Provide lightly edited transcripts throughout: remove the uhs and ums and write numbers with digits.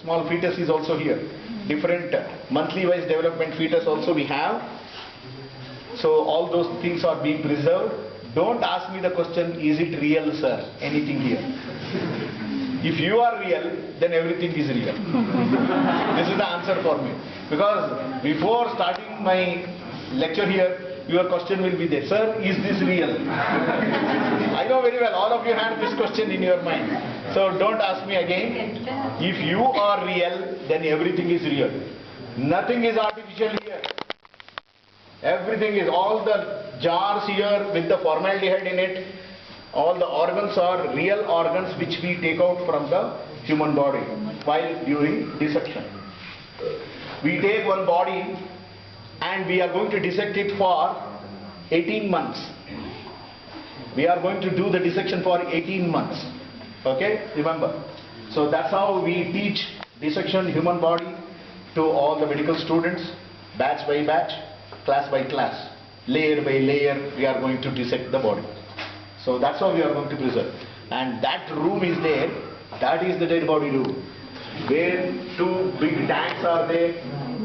small fetus is also here. Different monthly wise development fetus also we have. So all those things are being preserved. Don't ask me the question, is it real, sir? Anything here. If you are real, then everything is real. This is the answer for me. Because before starting my lecture here, your question will be there, sir, is this real? I know very well, all of you had this question in your mind. So don't ask me again. If you are real, then everything is real. Nothing is artificial here. Everything is, all the jars here with the formaldehyde in it, all the organs are real organs which we take out from the human body while during dissection. We take one body and we are going to dissect it for 18 months. We are going to do the dissection for 18 months. Okay, remember. So that's how we teach dissection human body to all the medical students, batch by batch, class by class, layer by layer, we are going to dissect the body. So that's how we are going to preserve. And that room is there, that is the dead body room, where two big tanks are there,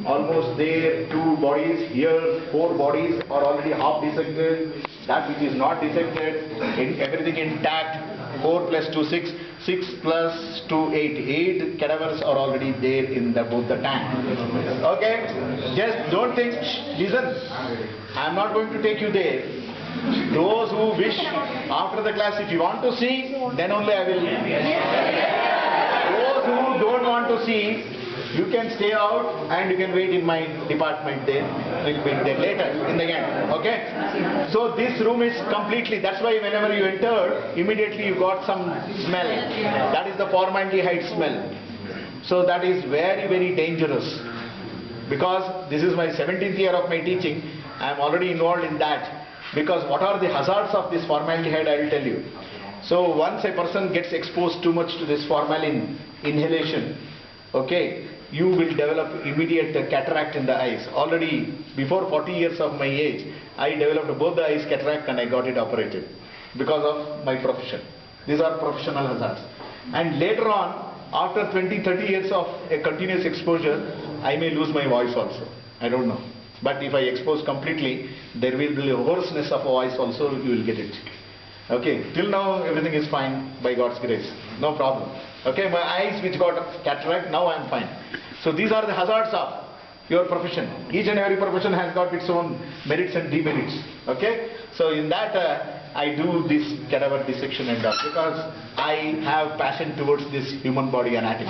almost there, two bodies, here 4 bodies are already half dissected, that which is not dissected, everything intact, 4 plus 2, 6, 6 plus 2, 8 cadavers are already there in both the tank. Okay, just don't think, listen, I am not going to take you there. Those who wish after the class, if you want to see, then only I will. Those who don't want to see, you can stay out and you can wait in my department there. We'll be there later in the end. Okay? So this room is completely, that's why whenever you entered, immediately you got some smell. That is the formaldehyde smell. So that is very, very dangerous. Because this is my 17th year of my teaching, I am already involved in that. Because what are the hazards of this formaldehyde, I will tell you. So once a person gets exposed too much to this formalin inhalation, okay, you will develop immediate cataract in the eyes. Already before 40 years of my age, I developed both the eyes cataract and I got it operated because of my profession. These are professional hazards. And later on, after 20-30 years of a continuous exposure, I may lose my voice also. I don't know. But if I expose completely, there will be a hoarseness of voice also, you will get it. Okay, till now everything is fine by God's grace. No problem. Okay, my eyes which got cataract, now I am fine. So these are the hazards of your profession. Each and every profession has got its own merits and demerits. Okay, so in that I do this cadaver dissection and all because I have passion towards this human body anatomy.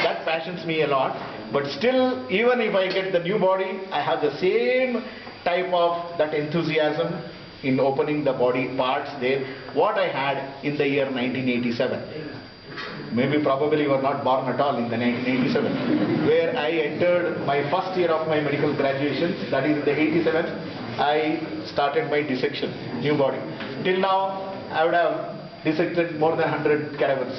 That passions me a lot. But still, even if I get the new body, I have the same type of that enthusiasm in opening the body parts there, what I had in the year 1987. Maybe probably you were not born at all in the 1987, where I entered my first year of my medical graduation, that is in the 87, I started my dissection, new body. Till now, I would have dissected more than 100 cadavers,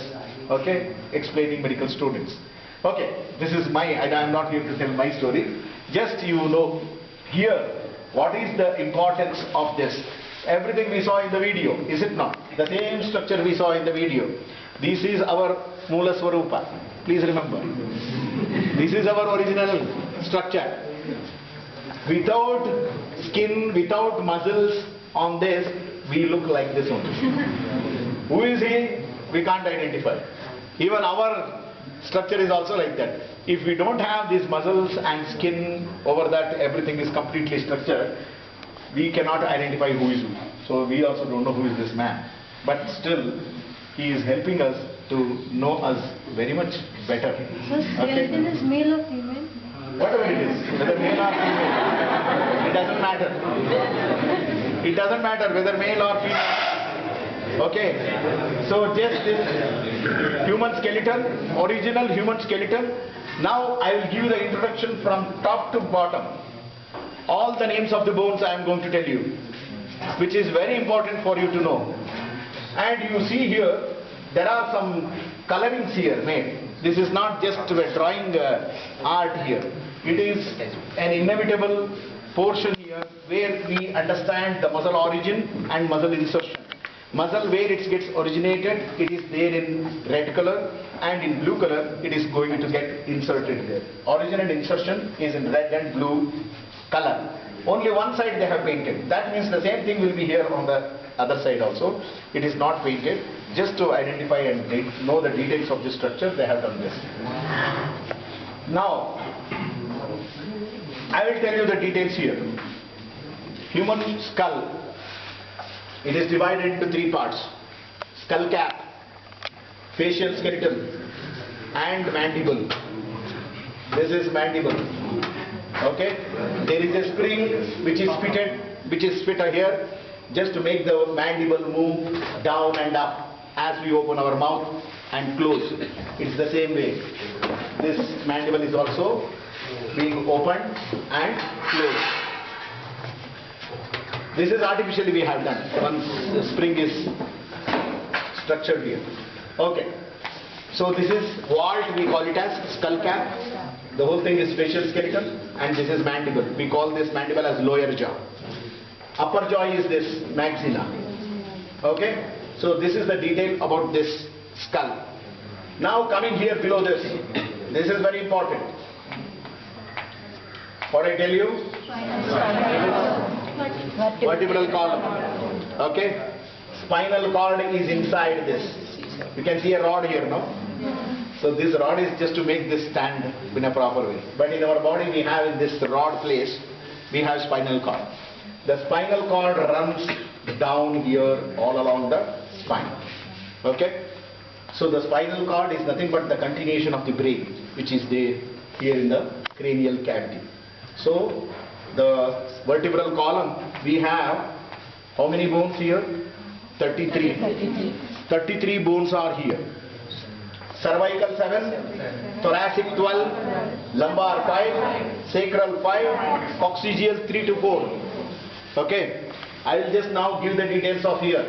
okay, explaining medical students. Okay, this is I am not here to tell my story, just you know here what is the importance of this. Everything we saw in the video, is it not? The same structure we saw in the video. This is our Mula Swarupa. Please remember. This is our original structure. Without skin, without muscles on this, we look like this only. Who is he? We can't identify. Even our structure is also like that. If we don't have these muscles and skin over that, everything is completely structured, we cannot identify who is who. So we also don't know who is this man. But still, he is helping us to know us very much better. So skeleton is male or female? Whatever it is, whether male or female, it doesn't matter. It doesn't matter whether male or female. Okay, so just this human skeleton, original human skeleton. Now I will give the introduction from top to bottom. All the names of the bones I am going to tell you, which is very important for you to know. And you see here, there are some colorings here made. This is not just a drawing art here. It is an inevitable portion here where we understand the muscle origin and muscle insertion. Muscle where it gets originated, it is there in red color, and in blue color it is going to get inserted there. Origin and insertion is in red and blue color. Only one side they have painted. That means the same thing will be here on the other side also. It is not painted. Just to identify and know the details of the structure, they have done this. Now, I will tell you the details here. Human skull, it is divided into three parts: skull cap, facial skeleton, and mandible. This is mandible. Okay? There is a spring which is fitted here, just to make the mandible move down and up as we open our mouth and close. It's the same way. This mandible is also being opened and closed. This is artificially we have done. Once the spring is structured here. Okay. So this is vault, we call it as skull cap. The whole thing is facial skeleton, and this is mandible. We call this mandible as lower jaw. Upper jaw is this maxilla. Okay. So this is the detail about this skull. Now coming here below this. This is very important. What I tell you? Vertebral column. Okay. Spinal cord is inside this. You can see a rod here, no? So this rod is just to make this stand in a proper way. But in our body we have in this rod place, we have spinal cord. The spinal cord runs down here all along the spine. Okay? So the spinal cord is nothing but the continuation of the brain, which is there here in the cranial cavity. So the vertebral column, we have how many bones here? 33. 33 bones are here. Cervical 7, thoracic 12, lumbar 5, sacral 5, coccygeal 3 to 4. Okay, I will just now give the details of here.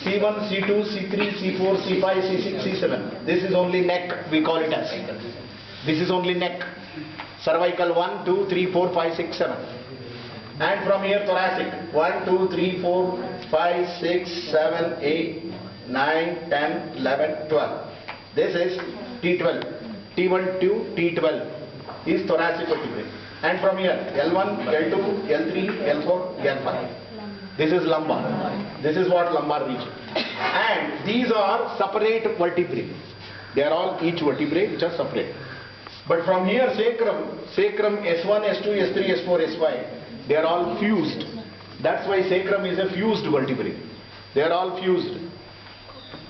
C1, C2, C3, C4, C5, C6, C7. This is only neck, we call it as. This is only neck. Cervical 1, 2, 3, 4, 5, 6, 7. And from here thoracic 1, 2, 3, 4, 5, 6, 7, 8, 9, 10, 11, 12. This is T12. T1 to T12 is thoracic vertebrae. And from here L1, L2, L3, L4, L5. This is lumbar. This is what lumbar region. And these are separate vertebrae. They are all each vertebrae which are separate. But from here sacrum S1, S2, S3, S4, S5, they are all fused. That's why sacrum is a fused vertebrae. They are all fused.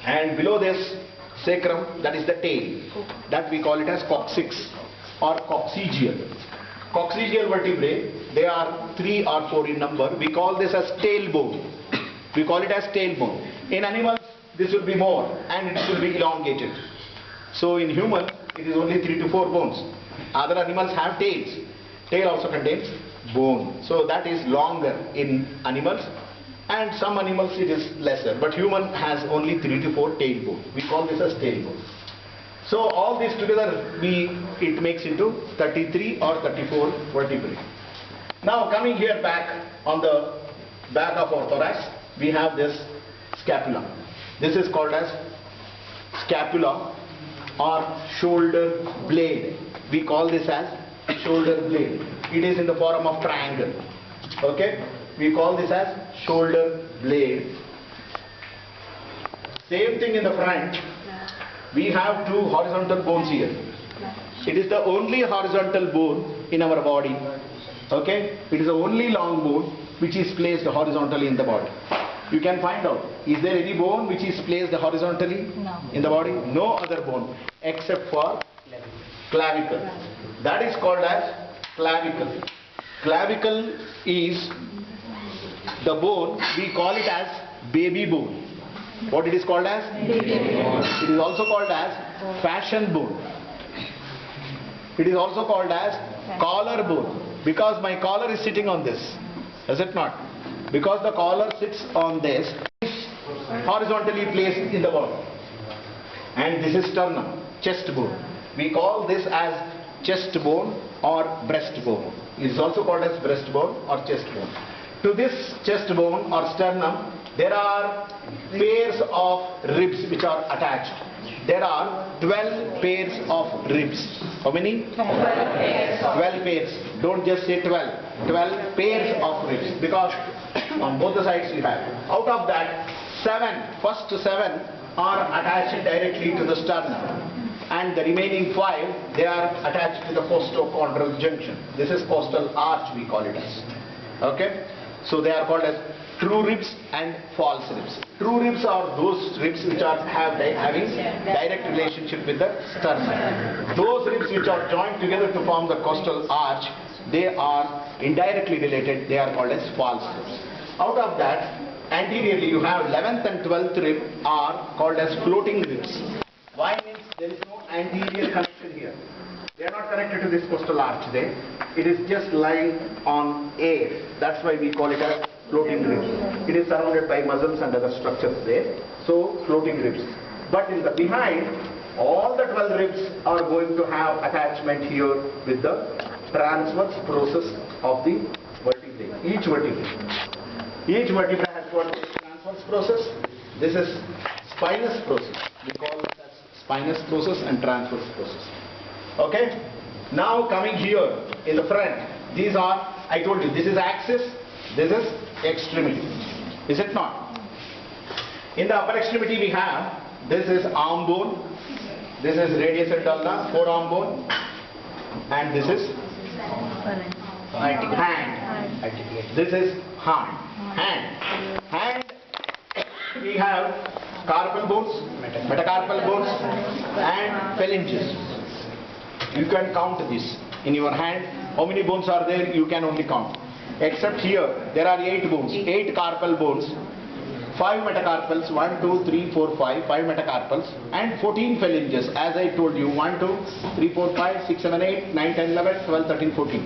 And below this sacrum, that is the tail. That we call it as coccyx or coccygeal. Coccygeal vertebrae, they are 3 or 4 in number. We call this as tailbone. We call it as tailbone. In animals, this will be more and it will be elongated. So in human, it is only 3 to 4 bones. Other animals have tails. Tail also contains bone. So that is longer in animals. And some animals it is lesser, but human has only 3 to 4 tailbone. We call this as tailbone. So all this together, it makes into 33 or 34 vertebrae. Now coming here back on the back of our thorax, we have this scapula. This is called as scapula or shoulder blade. We call this as shoulder blade. It is in the form of triangle. Okay? We call this as shoulder blade. Same thing in the front. We have 2 horizontal bones here. It is the only horizontal bone in our body. Okay? It is the only long bone which is placed horizontally in the body. You can find out, is there any bone which is placed horizontally in the body? No other bone except for clavicle. That is called as clavicle. Clavicle is the bone, we call it as baby bone. What it is called as? Baby bone. It is also called as fashion bone. It is also called as collar bone, because my collar is sitting on this. Is it not? Because the collar sits on this, is horizontally placed in the body. And this is sternum, chest bone. We call this as chest bone or breast bone. It is also called as breast bone or chest bone. To this chest bone or sternum, There are pairs of ribs which are attached. There are 12 pairs of ribs. How many? 12 pairs. 12 pairs. Don't just say 12. 12 pairs of ribs, because on both the sides you have. Out of that, first 7 are attached directly to the sternum, and the remaining 5, they are attached to the costochondral junction. This is costal arch, we call it as. Okay? So they are called as true ribs and false ribs. True ribs are those ribs which are having direct relationship with the sternum. Those ribs which are joined together to form the costal arch, they are indirectly related. They are called as false ribs. Out of that, anteriorly you have 11th and 12th rib are called as floating ribs. Why? Means there is no anterior connection here. They are not connected to this costal arch there. It is just lying on air. That's why we call it as floating ribs. It is surrounded by muscles and other structures there. So floating ribs. But in the behind, all the 12 ribs are going to have attachment here with the transverse process of the vertebrae. Each vertebra has got this transverse process. This is spinous process. We call it as spinous process and transverse process. Okay? Now coming here in the front, these are, I told you, this is axis, this is extremity. Is it not? In the upper extremity we have, this is arm bone, this is radius and ulna, forearm bone, and this is hand. This is hand. Hand, we have carpal bones, metacarpal bones, and phalanges. You can count this in your hand. How many bones are there? You can only count. Except here, there are 8 bones, 8 carpal bones, 5 metacarpals, 1, 2, 3, 4, 5 metacarpals, and 14 phalanges. As I told you, 1, 2, 3, 4, 5, 6, 7, 8, 9, 10, 11, 12, 13, 14.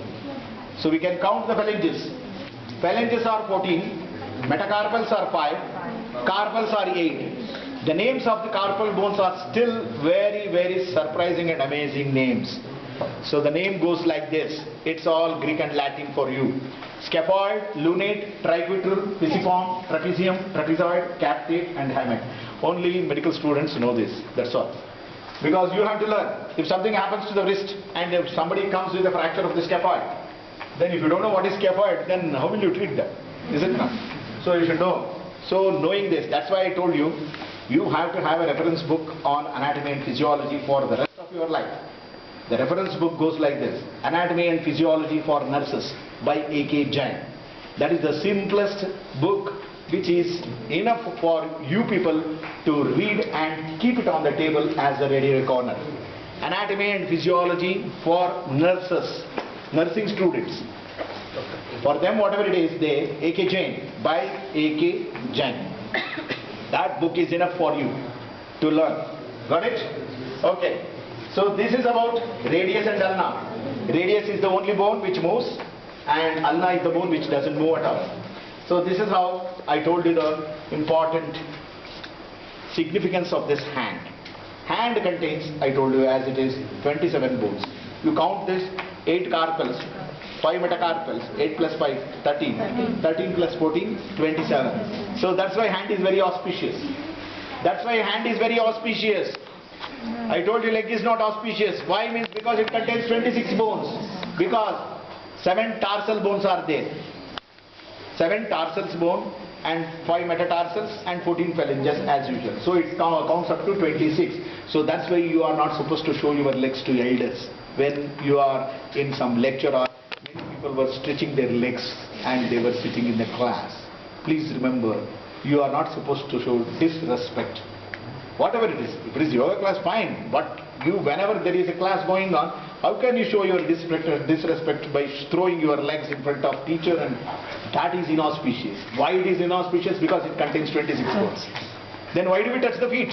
So we can count the phalanges. Phalanges are 14, metacarpals are 5, carpals are 8. The names of the carpal bones are still very, very surprising and amazing names. So the name goes like this. It's all Greek and Latin for you. Scaphoid, lunate, triquetral, pisiform, trapezium, trapezoid, captate, and hamate. Only medical students know this. That's all. Because you have to learn. If something happens to the wrist and if somebody comes with a fracture of the scaphoid, then if you don't know what is scaphoid, then how will you treat that? Is it not? So you should know. So knowing this, that's why I told you, you have to have a reference book on anatomy and physiology for the rest of your life. The reference book goes like this: Anatomy and Physiology for Nurses by A.K. Jain. That is the simplest book which is enough for you people to read and keep it on the table as a ready corner. Anatomy and Physiology for Nurses, nursing students. For them, whatever it is, they, A.K. Jain, by A.K. Jain. That book is enough for you to learn. Got it? Okay. So this is about radius and ulna. Radius is the only bone which moves, and ulna is the bone which doesn't move at all. So this is how I told you the important significance of this hand. Hand contains, I told you as it is, 27 bones. You count this: 8 carpals, 5 metacarpals, 8 plus 5, 13, 13 plus 14, 27. So that's why hand is very auspicious. That's why hand is very auspicious. I told you leg is not auspicious. Why? Means because it contains 26 bones. Because 7 tarsal bones are there. 7 tarsals bone and 5 metatarsals and 14 phalanges as usual. So it counts up to 26. So that's why you are not supposed to show your legs to elders. When you are in some lecture or many people were stretching their legs and they were sitting in the class. Please remember, you are not supposed to show disrespect. Whatever it is, if it is yoga class, fine, but you, whenever there is a class going on, how can you show your disrespect by throwing your legs in front of teacher? And that is inauspicious. Why it is inauspicious? Because it contains 26 bones. Then why do we touch the feet?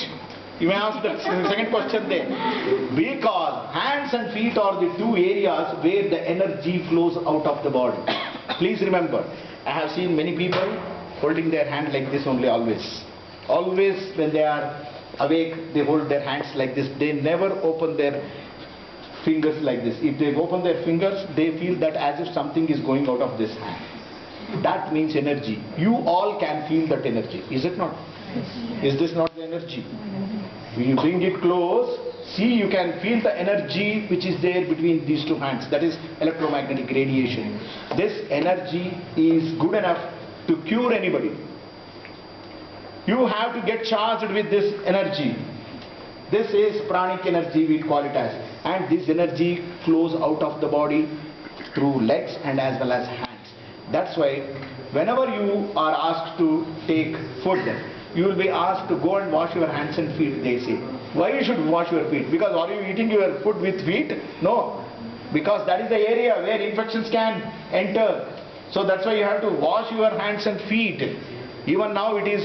You may ask the second question there. Because hands and feet are the 2 areas where the energy flows out of the body. Please remember, I have seen many people holding their hand like this only always. Always when they are awake, they hold their hands like this. They never open their fingers like this. If they open their fingers, they feel that as if something is going out of this hand. That means energy. You all can feel that energy, is it not? Is this not the energy? When you bring it close, see, you can feel the energy which is there between these two hands. That is electromagnetic radiation. This energy is good enough to cure anybody. You have to get charged with this energy. This is pranic energy, we call it as. And this energy flows out of the body through legs and as well as hands. That's why whenever you are asked to take food, you will be asked to go and wash your hands and feet, they say. Why you should wash your feet? Because are you eating your food with feet? No. Because that is the area where infections can enter. So that's why you have to wash your hands and feet. Even now it is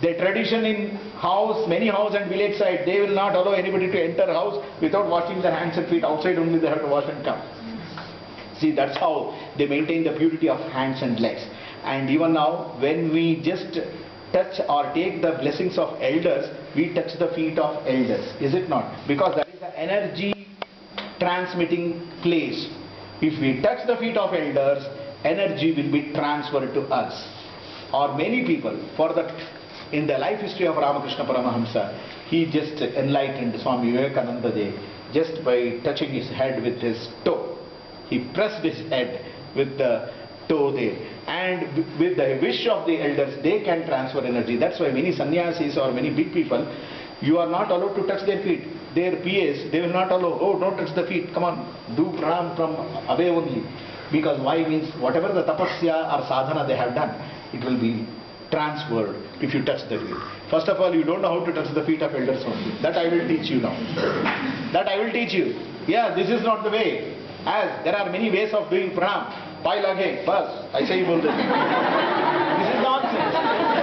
the tradition in house, many house and village side, they will not allow anybody to enter house without washing their hands and feet. Outside only they have to wash and come. See, that's how they maintain the purity of hands and legs. And even now, when we just touch or take the blessings of elders, we touch the feet of elders, is it not? Because that is the energy transmitting place. If we touch the feet of elders, energy will be transferred to us. Or many people, in the life history of Ramakrishna Paramahamsa, he just enlightened Swami Vivekananda just by touching his head with his toe. He pressed his head with the toe there, and with the wish of the elders, they can transfer energy. That's why many sannyasis or many big people, you are not allowed to touch their feet. Their PAs, they will not allow, oh, don't touch the feet, come on, do pranam from away only. Because why means, whatever the tapasya or sadhana they have done, it will be transferred if you touch the feet. First of all, you don't know how to touch the feet of elders only. That I will teach you now. That I will teach you. Yeah, this is not the way. As there are many ways of doing pranam. Pai lage, bas, aise hi bolte. This is nonsense.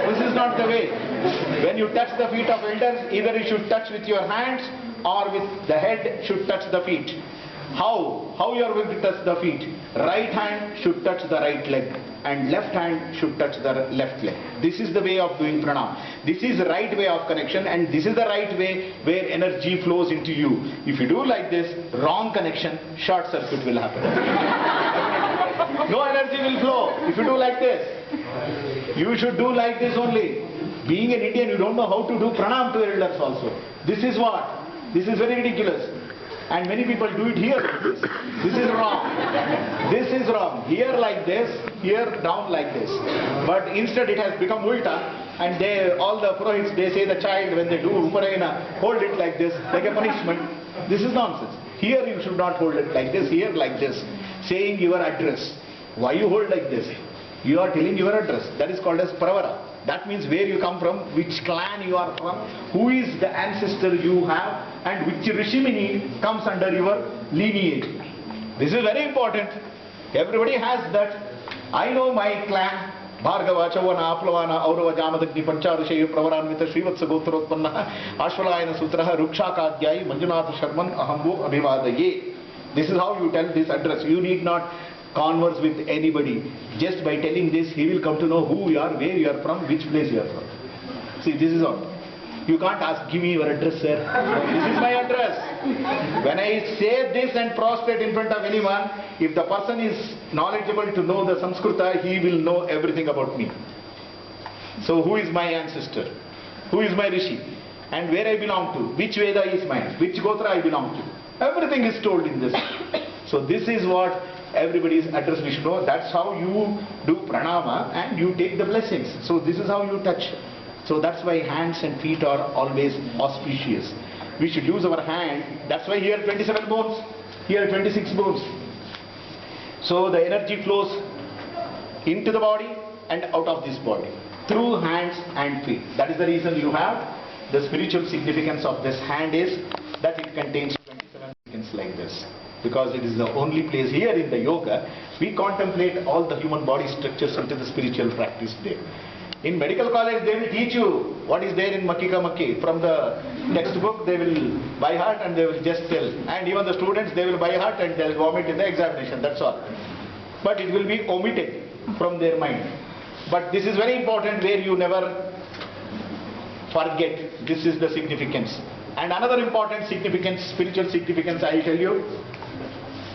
This is not the way. When you touch the feet of elders, either you should touch with your hands or with the head should touch the feet. How? How you are going to touch the feet? Right hand should touch the right leg and left hand should touch the left leg. This is the way of doing pranam. This is the right way of connection, and this is the right way where energy flows into you. If you do like this, wrong connection, short circuit will happen. No energy will flow. If you do like this, you should do like this only. Being an Indian, you don't know how to do pranam to elders also. This is what? This is very ridiculous. And many people do it here like this. This is wrong. This is wrong. Here like this, here down like this. But instead it has become ulta, and all the purohits, they say the child when they do uparayana, hold it like this, like a punishment. This is nonsense. Here you should not hold it like this, here like this, saying your address. Why you hold like this? You are telling your address. That is called as pravara. That means where you come from, which clan you are from, who is the ancestor you have, and which Rishimini comes under your lineage. This is very important. Everybody has that. I know my clan. Bhargava, Chavana, Aplavana, Aurava, Jamadagni, Pancharishayu, Pravaranvita, Srivatsa Gotrotpanna, Ashvalayana Sutraha, Rukshakadhyai, Manjunath Sharman, Ahambo Abhivadaye. This is how you tell this address. You need not converse with anybody. Just by telling this, he will come to know who you are, where you are from, which place you are from. See, this is all. You can't ask, give me your address, sir. This is my address. When I say this and prostrate in front of anyone, if the person is knowledgeable to know the Sanskrita, he will know everything about me. So who is my ancestor? Who is my Rishi? And where I belong to? Which Veda is mine? Which Gotra I belong to? Everything is told in this. So this is what everybody's address we should know. That's how you do pranama and you take the blessings. So this is how you touch. So that's why hands and feet are always auspicious. We should use our hand. That's why here 27 bones, here 26 bones. So the energy flows into the body and out of this body through hands and feet. That is the reason you have the spiritual significance of this hand is that it contains 27 seconds like this. Because it is the only place here in the yoga, we contemplate all the human body structures into the spiritual practice there. In medical college, they will teach you what is there in Makika Makki. From the textbook, they will by heart and they will just tell. And even the students, they will by heart and they will vomit in the examination, that's all. But it will be omitted from their mind. But this is very important where you never forget. This is the significance. And another important significance, spiritual significance, I will tell you,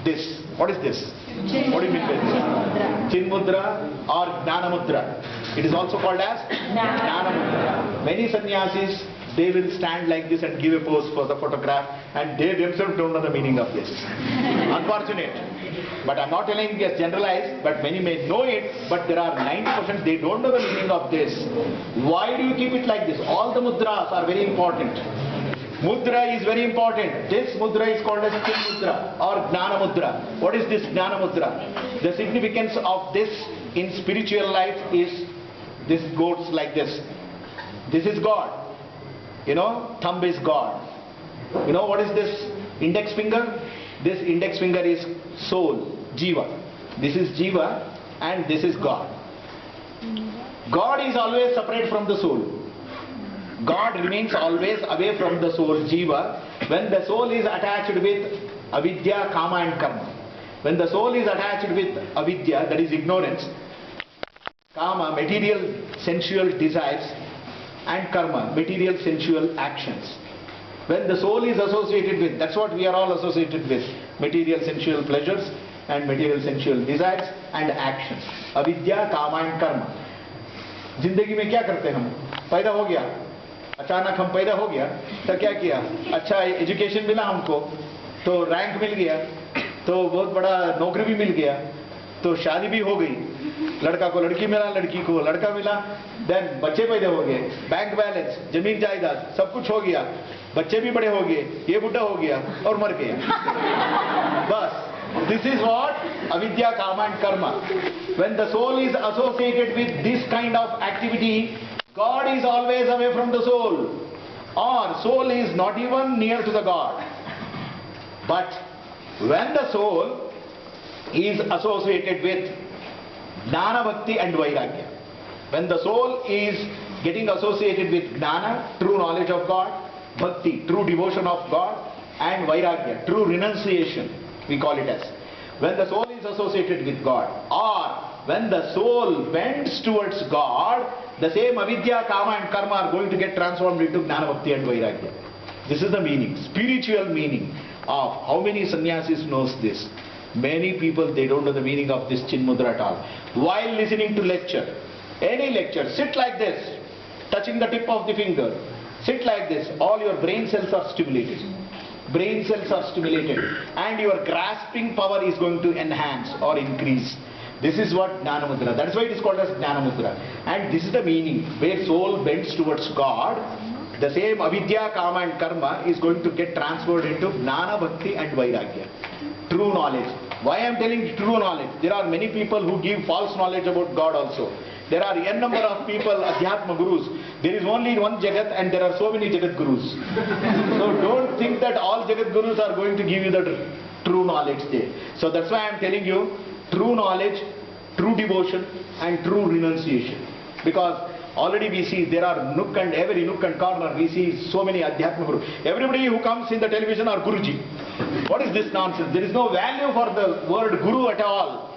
this. What is this? What do you mean by this? Chin Mudra or Jnana Mudra. It is also called as Jnana Mudra. Many sannyasis, they will stand like this and give a pose for the photograph, and they themselves don't know the meaning of this. Unfortunate. But I'm not telling you as generalized, but many may know it, but there are 90% they don't know the meaning of this. Why do you keep it like this? All the mudras are very important. Mudra is very important. This mudra is called as Chin Mudra or Jnana Mudra. What is this Jnana Mudra? The significance of this in spiritual life is, this goes like this. This is God. You know, thumb is God. You know what is this index finger? This index finger is soul, Jiva. This is Jiva and this is God. God is always separate from the soul. God remains always away from the soul, Jiva, when the soul is attached with avidya, kama and karma. When the soul is attached with avidya, that is ignorance, kama, material sensual desires, and karma, material sensual actions. When the soul is associated with, that's what we are all associated with, material sensual pleasures and material sensual desires and actions. Avidya, kama and karma. जिंदगी में क्या करते हैं हम? पैदा हो गया, अचानक हम पैदा हो गया, तो क्या किया? अच्छा एजुकेशन मिला हमको, तो रैंक मिल गया, तो बहुत बड़ा नौकरी भी मिल गया, तो शादी भी हो गई, लड़का को लड़की मिला, लड़की को लड़का मिला, देन बच्चे पैदा हो गए, बैंक बैलेंस, जमीन जायदाद, सब कुछ हो गया, बच्चे भी बड़े हो गए, ये बुढ़ा हो गया और मर गया. बस. This is what avidya, kama and karma. When the soul is associated with this kind of activity, God is always away from the soul, or soul is not even near to the God. But when the soul is associated with Jnana, Bhakti and Vairagya, when the soul is getting associated with Jnana, true knowledge of God, Bhakti, true devotion of God, and Vairagya, true renunciation, we call it as. When the soul is associated with God, or when the soul bends towards God, the same avidya, kama and karma are going to get transformed into Jnana, Bhakti and Vairagya. This is the meaning, spiritual meaning of. How many sannyasis knows this? Many people, they don't know the meaning of this Chin Mudra at all. While listening to lecture, any lecture, sit like this, touching the tip of the finger, sit like this, all your brain cells are stimulated. Brain cells are stimulated and your grasping power is going to enhance or increase. This is what Jnana Mudra. That's why it is called as Jnana Mudra. And this is the meaning. Where soul bends towards God, the same avidya, kama and karma is going to get transferred into Jnana, Bhakti and Vairagya. True knowledge. Why I am telling you true knowledge? There are many people who give false knowledge about God also. There are n number of people, Adhyatma Gurus. There is only one Jagat and there are so many Jagat Gurus. So don't think that all Jagat Gurus are going to give you the true knowledge there. So that's why I am telling you true knowledge, true devotion and true renunciation. Because already we see there are nook and every nook and corner we see so many Adhyatma Gurus. Everybody who comes in the television are Guruji. What is this nonsense? There is no value for the word Guru at all.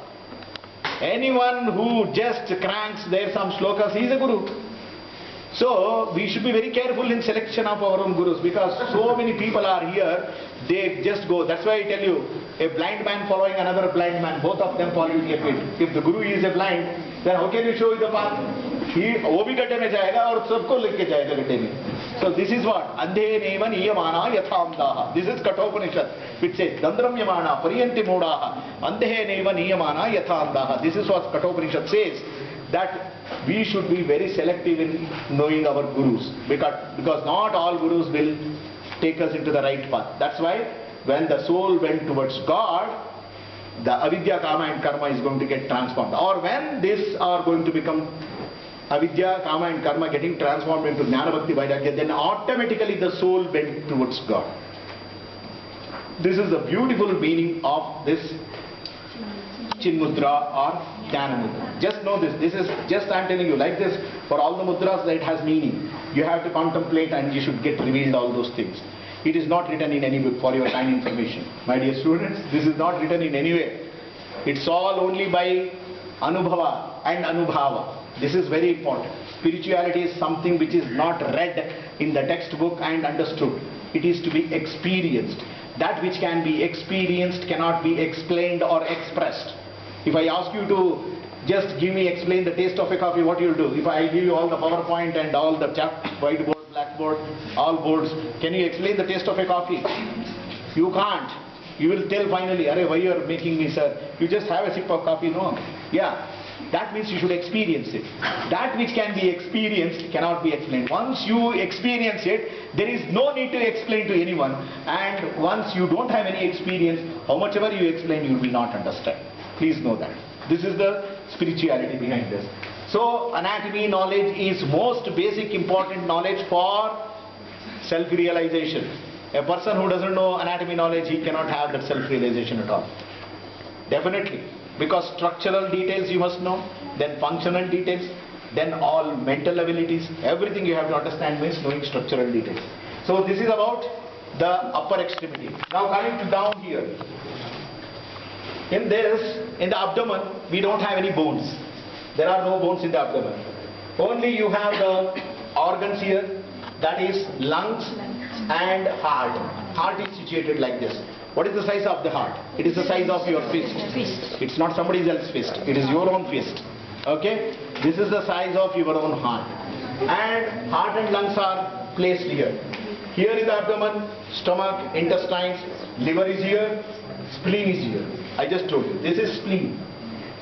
Anyone who just cranks there some shlokas, he is a Guru. So we should be very careful in selection of our own Gurus, because so many people are here, they just go. That's why I tell you, a blind man following another blind man, both of them fall into a pit. If the Guru is a blind, then how can you show you the path? वो भी गड्ढे में जाएगा और सबको लेके जाएगा गड्ढे में. So this is what अंधे नेव नियमाना यथामदाः. This is Kathopanishad. It says Dandramyamana Pariyanti Modaha Andhe Neva Niyamana Yathandaha. This is what Kathopanishad says, that we should be very selective in knowing our Gurus, because not all Gurus will take us into the right path. That's why when the soul went towards God, the avidya, kama and karma is going to get transformed. Or when these are going to become avidya, kama and karma getting transformed into Jnana, Bhakti, Vairagya, then automatically the soul went towards God. This is the beautiful meaning of this Chin Mudra or Jnana Mudra. Just know this. This is just, I am telling you, like this, for all the mudras that it has meaning. You have to contemplate and you should get revealed all those things. It is not written in any book for your kind information. My dear students, this is not written in any way. It's all only by Anubhava and Anubhava. This is very important. Spirituality is something which is not read in the textbook and understood. It is to be experienced. That which can be experienced cannot be explained or expressed. If I ask you to just explain the taste of a coffee, what you'll do? If I give you all the PowerPoint and all the whiteboard, blackboard, all boards, can you explain the taste of a coffee? You can't. You will tell finally, "Arey, why you are making me, sir? You just have a sip of coffee." No. Yeah. That means you should experience it. That which can be experienced cannot be explained. Once you experience it, there is no need to explain to anyone. And once you don't have any experience, how much ever you explain, you will not understand. Please know that. This is the spirituality behind this. So anatomy knowledge is most basic important knowledge for self-realization. A person who doesn't know anatomy knowledge, he cannot have that self-realization at all. Definitely. Because structural details you must know, then functional details, then all mental abilities, everything you have to understand means knowing structural details. So this is about the upper extremity. Now coming to down here. In the abdomen, we don't have any bones. There are no bones in the abdomen. Only you have the organs here, that is lungs and heart. Heart is situated like this. What is the size of the heart? It is the size of your fist. It's not somebody else's fist. It is your own fist. Okay? This is the size of your own heart. And heart and lungs are placed here. Here is the abdomen, stomach, intestines, liver is here, spleen is here. I just told you. This is spleen.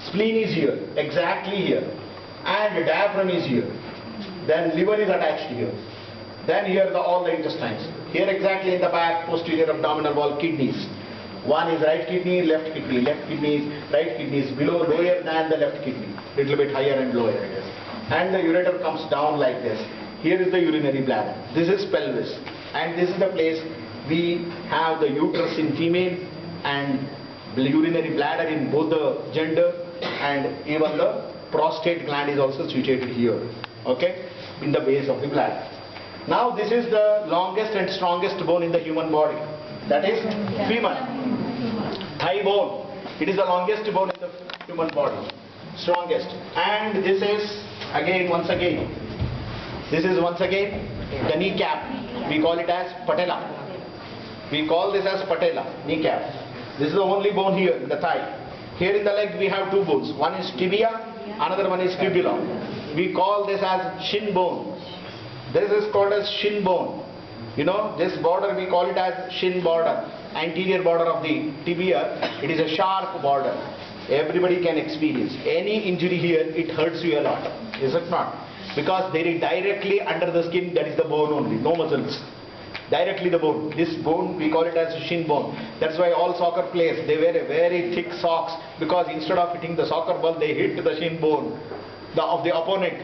Spleen is here, exactly here. And the diaphragm is here. Then liver is attached here. Then here all the intestines. Here exactly in the back, posterior abdominal wall, kidneys. One is right kidney, left kidney. Left kidney is, right kidney is below, lower than the left kidney. Little bit higher and lower it is. And the ureter comes down like this. Here is the urinary bladder. This is pelvis. And this is the place we have the uterus in female and urinary bladder in both the gender, and even the prostate gland is also situated here. Okay? In the base of the bladder. Now this is the longest and strongest bone in the human body. That is femur. Thigh bone. It is the longest bone in the human body. Strongest. And this is once again the kneecap. We call it as patella. We call this as patella, kneecap. This is the only bone here in the thigh. Here in the leg we have two bones. One is tibia, another one is fibula. We call this as shin bone. This is called as shin bone. You know, this border we call it as shin border. Anterior border of the tibia. It is a sharp border. Everybody can experience. Any injury here, it hurts you a lot. Is it not? Because they are directly under the skin, that is the bone only, no muscles. Directly the bone. This bone we call it as shin bone. That's why all soccer players, they wear a very thick socks, because instead of hitting the soccer ball, they hit the shin bone of the opponent.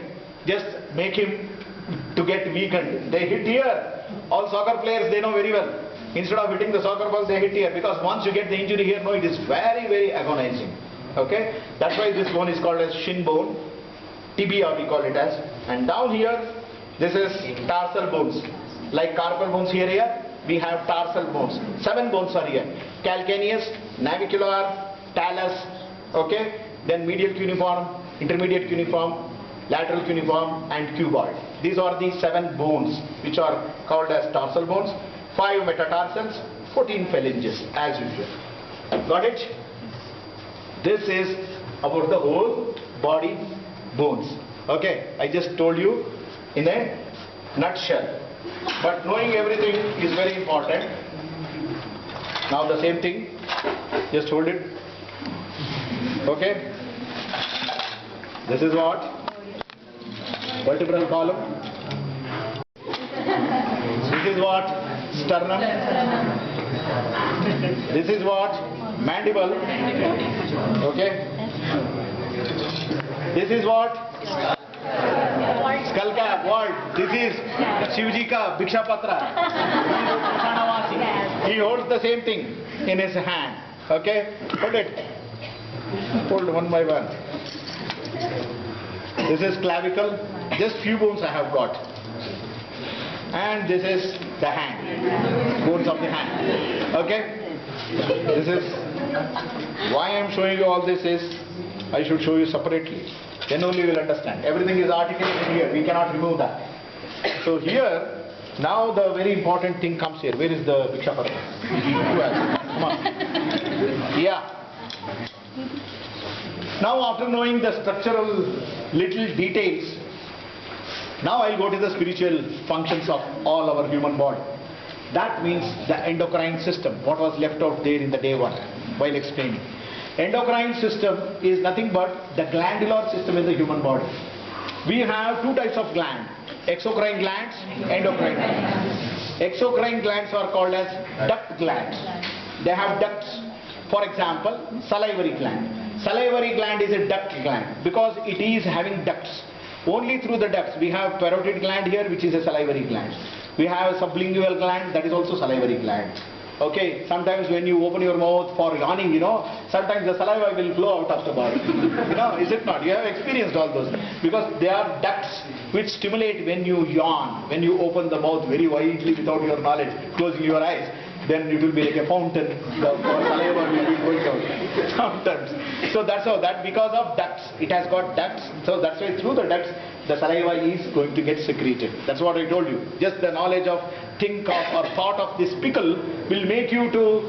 Just make him to get weakened. They hit here. All soccer players, they know very well. Instead of hitting the soccer ball, they hit here, because once you get the injury here, no, it is very, very agonizing. Okay? That's why this bone is called as shin bone. Tibia we call it as. And down here, this is tarsal bones. Like carpal bones here, we have tarsal bones. 7 bones are here. Calcaneus, navicular, talus, okay? Then medial cuneiform, intermediate cuneiform, lateral cuneiform and cuboid. These are the 7 bones which are called as tarsal bones. 5 metatarsals, 14 phalanges as usual. Got it? This is about the whole body bones. Okay, I just told you in a nutshell. But knowing everything is very important. Now the same thing, just hold it. Okay? This is what? Vertebral column. This is what? Sternum. This is what? Mandible. Okay? This is what? Skull cap. What? This is Shivji ka Bhiksha Patra. He holds the same thing in his hand. Okay? Hold it. Hold one by one. This is clavicle. Just few bones I have got. And this is the hand. Bones of the hand. Okay? This is why I am showing you all this is I should show you separately. Then only you will understand. Everything is articulated here. We cannot remove that. So here, Now the very important thing comes here. Where is the Bhiksha Parva? Who has it? Come on. Yeah. Now after knowing the structural little details, now I'll go to the spiritual functions of all our human body. That means the endocrine system, what was left out there in the day one while explaining. Endocrine system is nothing but the glandular system in the human body. We have two types of gland, exocrine glands, endocrine glands. Exocrine glands are called as duct glands. They have ducts. For example, salivary gland. Salivary gland is a duct gland because it is having ducts. Only through the ducts. We have parotid gland here, which is a salivary gland. We have a sublingual gland, that is also salivary gland. Okay, sometimes when you open your mouth for yawning, sometimes the saliva will flow out of the body. Is it not? You have experienced all those. Because they are ducts which stimulate when you yawn, when you open the mouth very widely without your knowledge, closing your eyes. Then it will be like a fountain, the saliva will be going out sometimes. So that's how, that because of ducts, it has got ducts, so that's why through the ducts the saliva is going to get secreted. That's what I told you. Just the knowledge of think of or thought of this pickle will make you to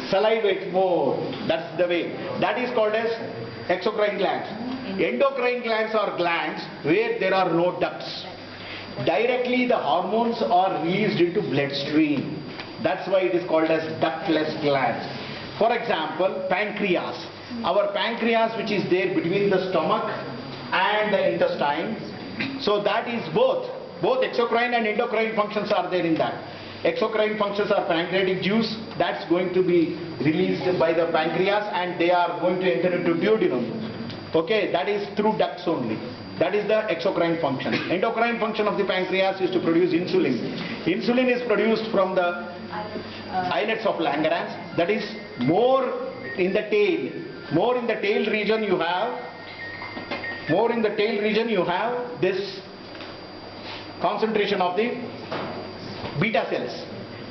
salivate more. That's the way. That is called as exocrine glands. Endocrine glands are glands where there are no ducts. Directly the hormones are released into bloodstream. That's why it is called as ductless glands. For example, pancreas. Our pancreas, which is there between the stomach and the intestine. So that is both exocrine and endocrine functions are there in that. Exocrine functions are pancreatic juice, that's going to be released by the pancreas and they are going to enter into duodenum. Okay, that is through ducts only. That is the exocrine function. Endocrine function of the pancreas is to produce insulin. Insulin is produced from the islets of Langerhans. That is more in the tail. More in the tail region you have this concentration of the beta cells.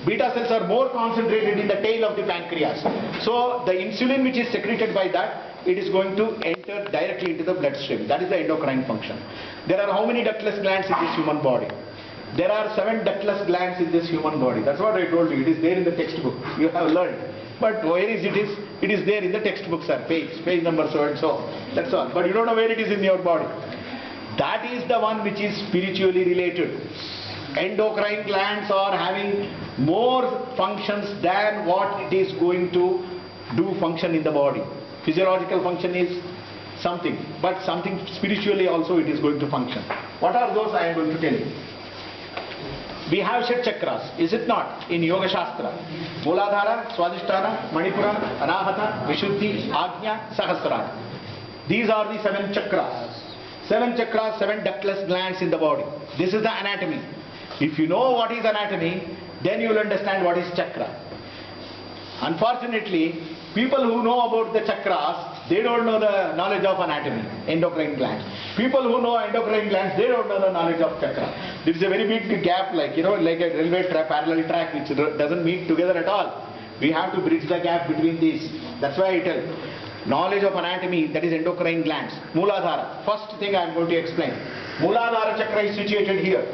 Beta cells are more concentrated in the tail of the pancreas. So the insulin which is secreted by that, it is going to enter directly into the bloodstream. That is the endocrine function. There are how many ductless glands in this human body? There are 7 ductless glands in this human body. That's what I told you. It is there in the textbook. You have learned. But where is it? It is there in the textbook, sir. Page number so and so. That's all. But you don't know where it is in your body. That is the one which is spiritually related. Endocrine glands are having more functions than what it is going to do function in the body. Physiological function is something, but something spiritually also it is going to function. What are those? I am going to tell you. We have Shat Chakras, is it not? In Yoga Shastra. Mooladhara, Swadhisthana, Manipura, Anahata, Vishuddhi, Ajna, Sahasrara. These are the 7 chakras. 7 chakras, 7 ductless glands in the body. This is the anatomy. If you know what is anatomy, then you will understand what is chakra. Unfortunately, people who know about the chakras, they don't know the knowledge of anatomy, endocrine glands. People who know endocrine glands, they don't know the knowledge of chakra. There is a very big gap, like a railway parallel track which doesn't meet together at all. We have to bridge the gap between these. That's why I tell. Knowledge of anatomy, that is endocrine glands. Mooladhara. First thing I am going to explain. Mooladhara chakra is situated here.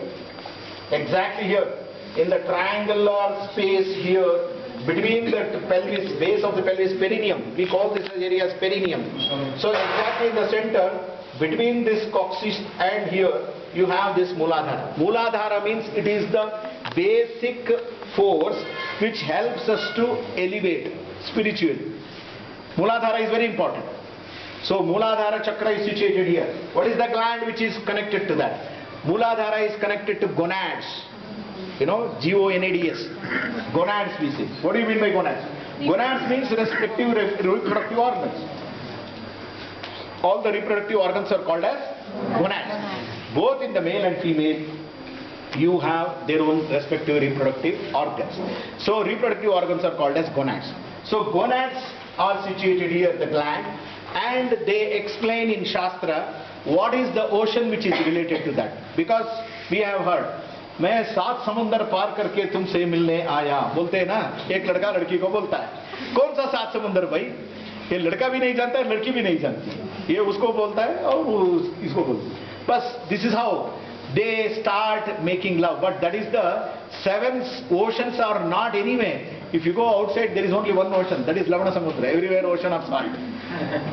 Exactly here. In the triangular space here. Between the pelvis, base of the pelvis, perineum. We call this area as perineum. So exactly in the center, between this coccyx and here, you have this Mooladhara. Mooladhara means it is the basic force which helps us to elevate spiritually. Mooladhara is very important. So Mooladhara chakra is situated here. What is the gland which is connected to that? Mooladhara is connected to gonads. G-O-N-A-D-S. Gonads we say. What do you mean by gonads? Gonads means respective reproductive organs. All the reproductive organs are called as gonads. Both in the male and female, you have their own respective reproductive organs. So reproductive organs are called as gonads. So gonads are situated here, the gland, and they explain in Shastra what is the ocean which is related to that. Because we have heard, मैं 7 समुंदर पार करके तुमसे मिलने आया, बोलते हैं ना, एक लड़का लड़की को बोलता है. कौन सा 7 समुंदर भाई? ये लड़का भी नहीं जानता है, लड़की भी नहीं जानती. ये उसको बोलता है और वो इसको बोलता है. बस this is how they start making love. But that is the 7 oceans are not anywhere. If you go outside, there is only one ocean, that is Lavana Samudra, everywhere ocean of salt.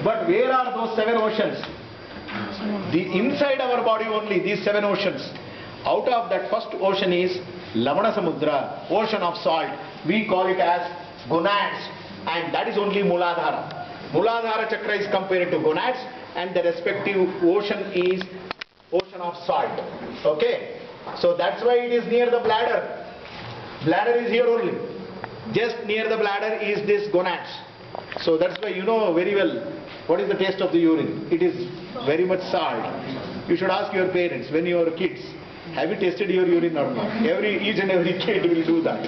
But where are those 7 oceans? The inside our body only, these 7 oceans. Out of that first ocean is Lavana Samudra, ocean of salt. We call it as gonads, and that is only Muladhara. Muladhara chakra is compared to gonads, and the respective ocean is ocean of salt. Okay? So that's why it is near the bladder. Bladder is here only. Just near the bladder is this gonads. So that's why you know very well what is the taste of the urine. It is very much salt. You should ask your parents when you are kids, have you tasted your urine or not? Each and every kid will do that.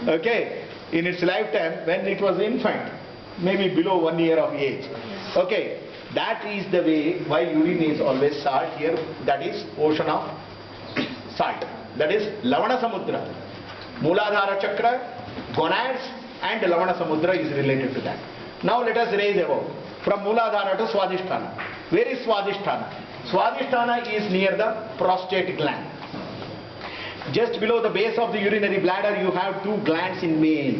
Okay? In its lifetime, when it was infant, maybe below 1 year of age. Okay? That is the way why urine is always salt here. That is ocean of salt. That is Lavana Samudra. Muladhara chakra, gonads, and Lavana Samudra is related to that. Now let us raise above. From Muladhara to Swadhisthana. Where is Swadhisthana? Swadhisthana is near the prostate gland. Just below the base of the urinary bladder, you have 2 glands in male.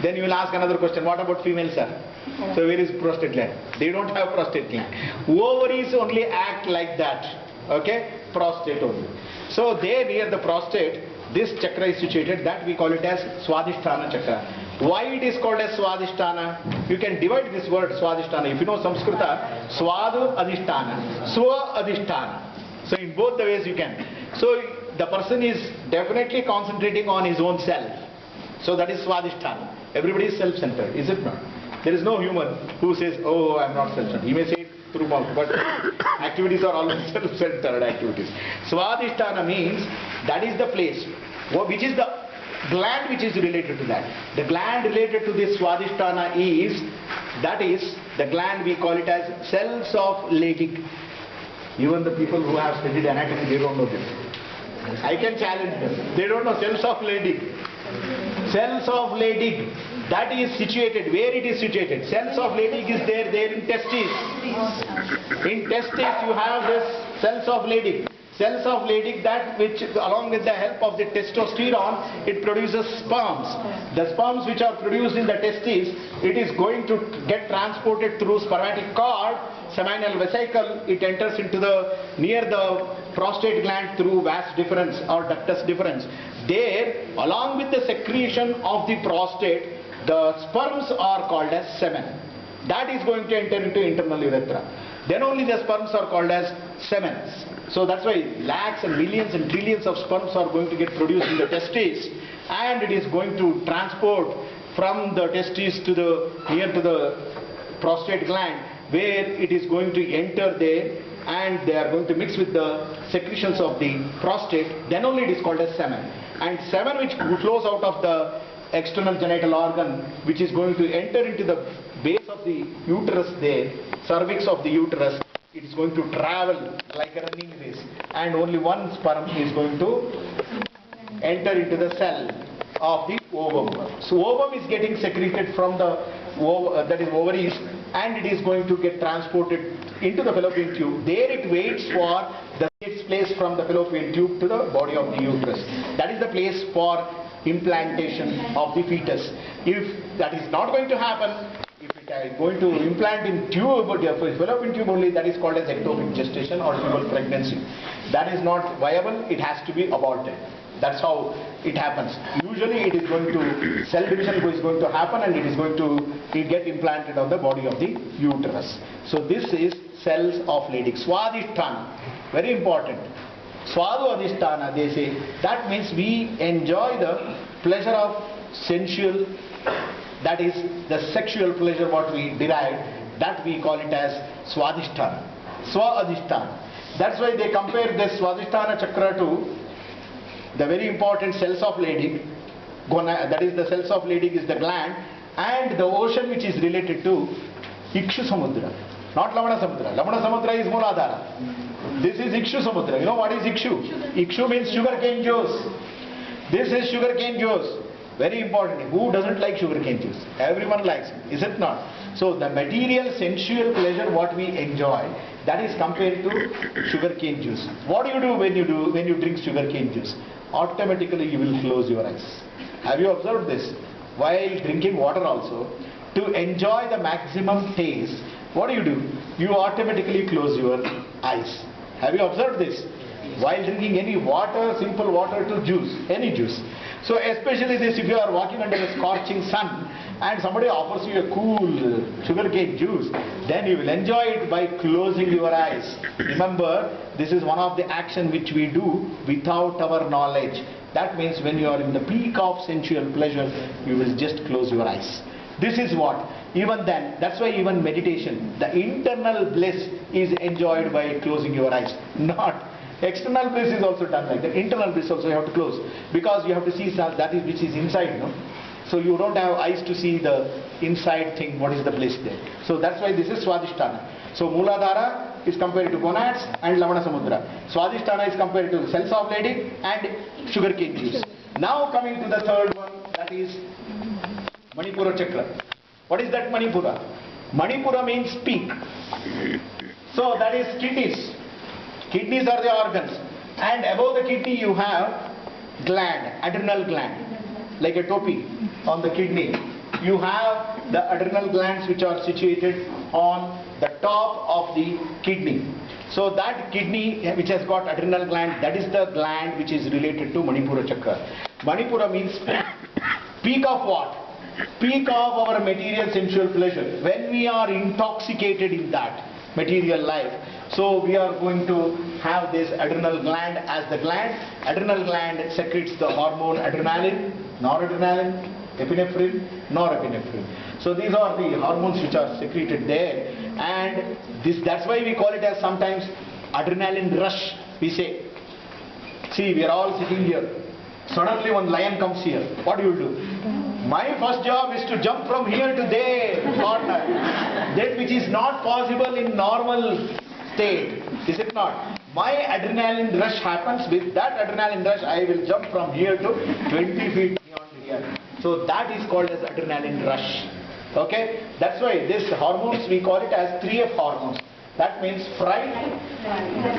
Then you will ask another question, what about females, sir? So where is prostate gland? They don't have prostate gland. Ovaries only act like that. Okay? Prostate only. So there near the prostate, this chakra is situated, that we call it as Swadhisthana chakra. Why it is called as Swadhisthana? You can divide this word Swadhisthana. If you know Samskrita, Swadu Adhisthana, Swa Adhisthana. So in both the ways you can. So the person is definitely concentrating on his own self. So that is Swadhisthana. Everybody is self-centered, is it not? There is no human who says, oh, I am not self-centered. He may say it through mouth, but activities are always self-centered activities. Swadhisthana means that is the place, which is the gland which is related to that. The gland related to this Swadhisthana is, that is the gland we call it as cells of Leydig. Even the people who have studied anatomy, they don't know this. I can challenge them. They don't know cells of Leydig. Cells of Leydig, that is situated, where it is situated. Cells of Leydig is there in testes. In testes you have this cells of Leydig. Cells of Leydig, that which along with the help of the testosterone, it produces sperms. The sperms which are produced in the testes, it is going to get transported through spermatic cord, seminal vesicle, it enters into near the prostate gland through vas deferens or ductus deferens. There, along with the secretion of the prostate, the sperms are called as semen. That is going to enter into internal urethra. Then only the sperms are called as semens. So that's why lakhs and millions and trillions of sperms are going to get produced in the testes, and it is going to transport from the testes to near to the prostate gland, where it is going to enter there, and they are going to mix with the secretions of the prostate. Then only it is called as semen. And semen which flows out of the external genital organ, which is going to enter into the base of the uterus there, cervix of the uterus, it is going to travel like a running race, and only one sperm is going to enter into the cell of the ovum. So ovum is getting secreted from the that is ovaries, and it is going to get transported into the fallopian tube. There it waits for its place from the fallopian tube to the body of the uterus. That is the place for implantation of the fetus. If that is not going to happen, if it is going to implant in tube, fallopian tube only, that is called as ectopic gestation or fetal pregnancy. That is not viable, it has to be aborted. That's how it happens. Usually it is going to, cell division is going to happen, and it is going to get implanted on the body of the uterus. So this is cells of Leydig. Swadhisthana, very important. Swadu Adhisthana, they say, that means we enjoy the pleasure of sensual, that is the sexual pleasure what we derive, that we call it as Swadhisthana. Swadhisthana. That's why they compare this Swadhisthana chakra to the very important cells of Leydig. That is, the cells of Leydig is the gland, and the ocean which is related to Ikshu Samudra, not Lavana Samudra. Lavana Samudra is Muladhara. This is Ikshu Samudra. You know what is Ikshu? Ikshu means sugar cane juice. This is sugar cane juice. Very important. Who doesn't like sugarcane juice? Everyone likes it, is it not? So the material sensual pleasure what we enjoy, that is compared to sugarcane juice. What do you do when you drink sugarcane juice? Automatically you will close your eyes. Have you observed this? While drinking water also, to enjoy the maximum taste, what do? You automatically close your eyes. Have you observed this? While drinking any water, simple water to juice, any juice. So especially this, if you are walking under a scorching sun and somebody offers you a cool sugarcane juice, then you will enjoy it by closing your eyes. Remember, this is one of the action which we do without our knowledge. That means when you are in the peak of sensual pleasure, you will just close your eyes. This is what, even then, that's why even meditation, the internal bliss is enjoyed by closing your eyes. Not external bliss is also done like that. Internal bliss also you have to close, because you have to see that is which is inside, no? So you don't have eyes to see the inside thing, what is the bliss there. So that's why this is Swadhisthana. So Mooladhara is compared to gonads and Lavana Samudra. Swadhisthana is compared to cells of lady and sugarcane juice. Now coming to the third one, that is Manipura Chakra. What is that Manipura? Manipura means peak. So that is kidneys. Kidneys are the organs. And above the kidney you have gland, adrenal gland, like a topi on the kidney. You have the adrenal glands which are situated on the top of the kidney. So that kidney which has got adrenal gland, that is the gland which is related to Manipura Chakra. Manipura means peak of what? Peak of our material sensual pleasure. When we are intoxicated in that material life, so we are going to have this adrenal gland as the gland. Adrenal gland secretes the hormone adrenaline, noradrenaline, epinephrine, norepinephrine. So these are the hormones which are secreted there, and that's why we call it as sometimes adrenaline rush, we say. See, we are all sitting here. Suddenly one lion comes here. What do you do? My first job is to jump from here to there, corner. That which is not possible in normal state, is it not? My adrenaline rush happens. With that adrenaline rush, I will jump from here to 20 feet beyond here. So that is called as adrenaline rush. Okay? That's why this hormones, we call it as 3F hormones. That means fright,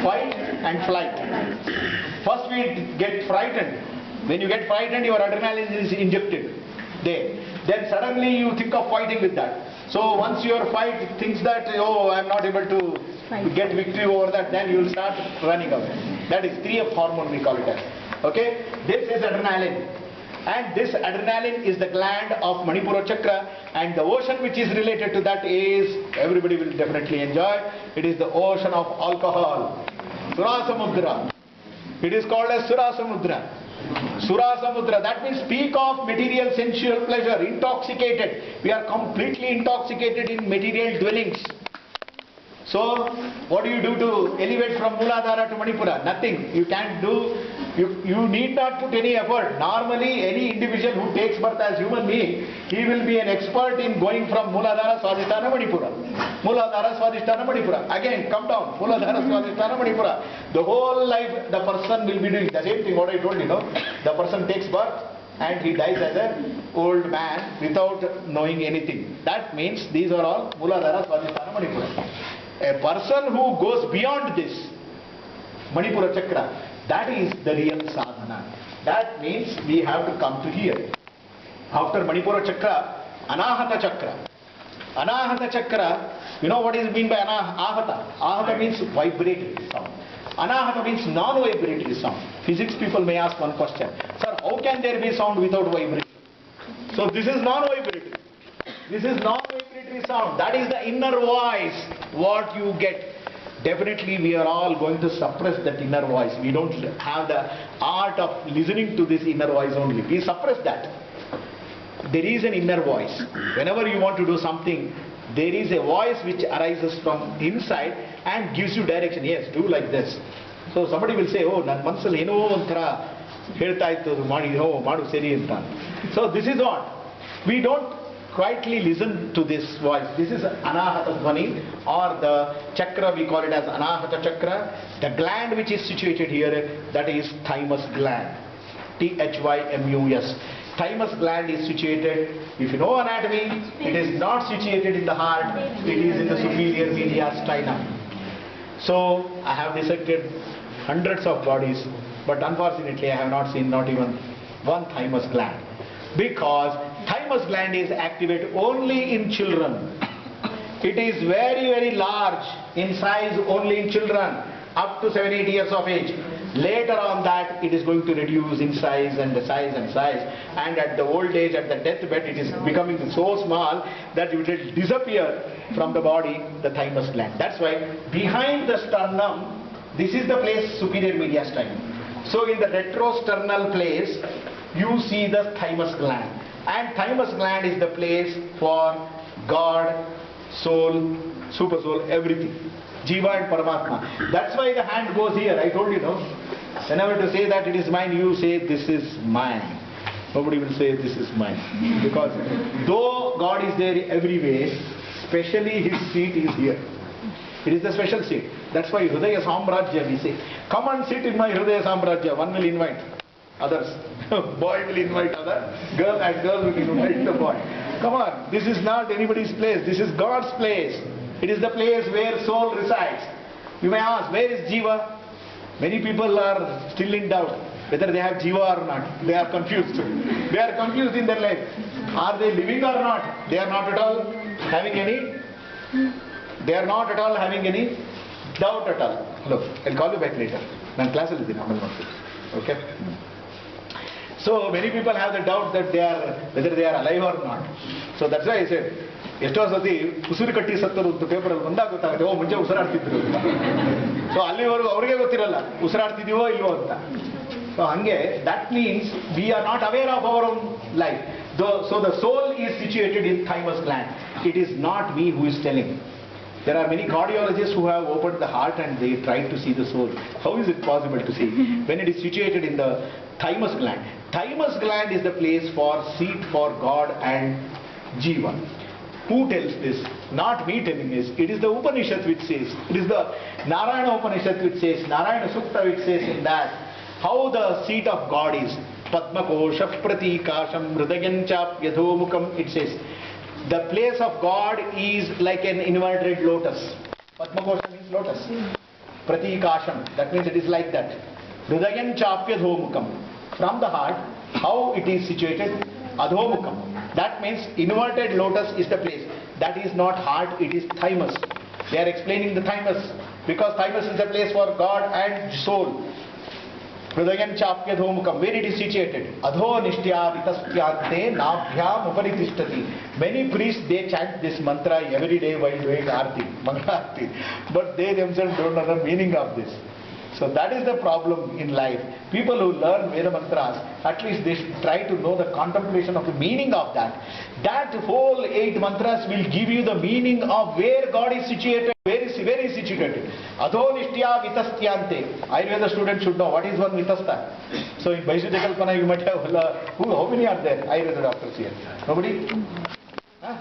fight and flight. First we get frightened. When you get frightened, your adrenaline is injected there. Then suddenly you think of fighting with that. So once your fight thinks that, oh, I am not able to get victory over that, then you will start running away. That is 3F hormone, we call it as. Okay? This is adrenaline. And this adrenaline is the gland of Manipura Chakra, and the ocean which is related to that is, everybody will definitely enjoy, it is the ocean of alcohol. Sura Samudra. It is called as Sura Samudra. Sura Samudra, that means peak of material sensual pleasure, intoxicated. We are completely intoxicated in material dwellings. So, what do you do to elevate from Mooladhara to Manipura? Nothing. You can't do, you need not put any effort. Normally, any individual who takes birth as human being, he will be an expert in going from Mooladhara, Swadhisthana, Manipura. Mooladhara, Swadhisthana, Manipura. Again, come down. Mooladhara, Swadhisthana, Manipura. The whole life, the person will be doing the same thing what I told you, know. The person takes birth and he dies as an old man without knowing anything. That means these are all Mooladhara, Swadhisthana, Manipura. A person who goes beyond this Manipura Chakra, that is the real sadhana. That means we have to come to here. After Manipura Chakra, Anahata Chakra. Anahata Chakra, you know what is mean by Ahata? Ahata means vibratory sound. Anahata means non-vibratory sound. Physics people may ask one question. Sir, how can there be sound without vibration? So this is non-vibratory. This is non-vibratory sound. That is the inner voice, what you get. Definitely we are all going to suppress that inner voice. We don't have the art of listening to this inner voice only. We suppress that. There is an inner voice. Whenever you want to do something, there is a voice which arises from inside and gives you direction. Yes, do like this. So somebody will say, oh, nan mansal eno onthara ಹೇಳ್ತಾ ಇತ್ತು ಮಾಡು ಸರಿ ಅಂತ. So this is what we don't quietly listen to this voice. This is Anahata Dhvani, or the chakra, we call it as Anahata Chakra. The gland which is situated here, that is Thymus Gland. Thymus. Thymus gland is situated, if you know anatomy, it is not situated in the heart, it is in the superior mediastinum. So I have dissected hundreds of bodies, but unfortunately I have not seen not even one thymus gland, because thymus gland is activated only in children. It is very large in size only in children up to 7-8 years of age. Later on that it is going to reduce in size and size, and at the old age, at the deathbed, it is becoming so small that it will disappear from the body, the thymus gland. That's why behind the sternum, this is the place superior mediastinum. So in the retrosternal place you see the thymus gland, and thymus gland is the place for God, soul, super soul, everything, Jiva and Paramatma. That's why the hand goes here. I told you, no? Whenever to say that it is mine, you say this is mine. Nobody will say this is mine. Because though God is there everywhere, especially his seat is here. It is the special seat. That's why Hridaya Samrajya we say, come and sit in my Hridaya Samrajya. One will invite others. Boy will invite other girl, and girl will invite the boy. Come on, this is not anybody's place. This is God's place. It is the place where soul resides. You may ask, where is Jiva? Many people are still in doubt whether they have Jiva or not. They are confused. They are confused in their life. Are they living or not? They are not at all having any. They are not at all having any doubt at all. Hello, I'll call you back later. My class will be now. Okay. So many people have the doubt that whether they are alive or not. So that's why I said, ಎಷ್ಟೋ ಸತಿ ಉಸಿರು ಕಟ್ಟಿ ಸತ್ತರು ಅಂತ ಪೇಪರಲ್ಲಿ ಬಂದಾಗ ಗೊತ್ತಾಗುತ್ತೆ, ಓ ಮುಂಚೆ ಉಸಿರಾಡ್ತಿದ್ರು ಅಂತ. ಸೊ ಅಲ್ಲಿವರೆಗೂ ಅವ್ರಿಗೆ ಗೊತ್ತಿರಲ್ಲ ಉಸಿರಾಡ್ತಿದೀವೋ ಇಲ್ವೋ ಅಂತ. ಸೊ ಹಂಗೆ that means we are not aware of our own life. So the soul is situated in thymus gland. It is not me who is telling. There are many cardiologists who have opened the heart and they tried to see the soul. How is it possible to see when it is situated in the thymus gland? Thymus gland is the place for seat for God and Jiva. Who tells this? Not me telling this. It is the Upanishad which says. It is the Narayana Upanishad which says. Narayana Sukta which says in that how the seat of God is. Padma Koshah Pratikasham Hridayanchap Yadhomukam. It says the place of God is like an inverted lotus. Padma Kosha means lotus. Pratikasham. That means it is like that. Hridayanchap Yadhomukam. From the heart, how it is situated? Adhomukam. That means inverted lotus is the place. That is not heart, it is thymus. They are explaining the thymus because thymus is the place for God and soul. Hridayan chapya dhomukam, where it is situated. Adho nishtya vitastyante nabhyam uparithishtati. Many priests, they chant this mantra every day while doing arti, Mangala arti. But they themselves don't know the meaning of this. So that is the problem in life. People who learn Veda mantras, at least they should try to know the contemplation of the meaning of that. That whole 8 mantras will give you the meaning of where God is situated, where is he situated. Adho nishtya vitastyante. Ayurveda students should know what is one vitasta. So in Vaishuddhakalpana you might have, how many are there? Ayurveda doctors here. Nobody? Huh?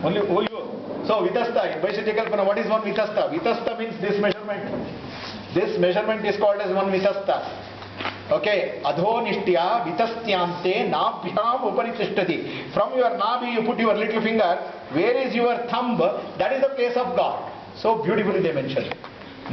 Only you. So vitasta, in Vaishuddhakalpana, what is one vitasta? Vitasta means this measurement. This measurement is called as one vitasta. Okay, adho nishtya vitastyante nabhyam uparithishtati. From your nabi you put your little finger. Where is your thumb? That is the place of God. So beautifully they mention.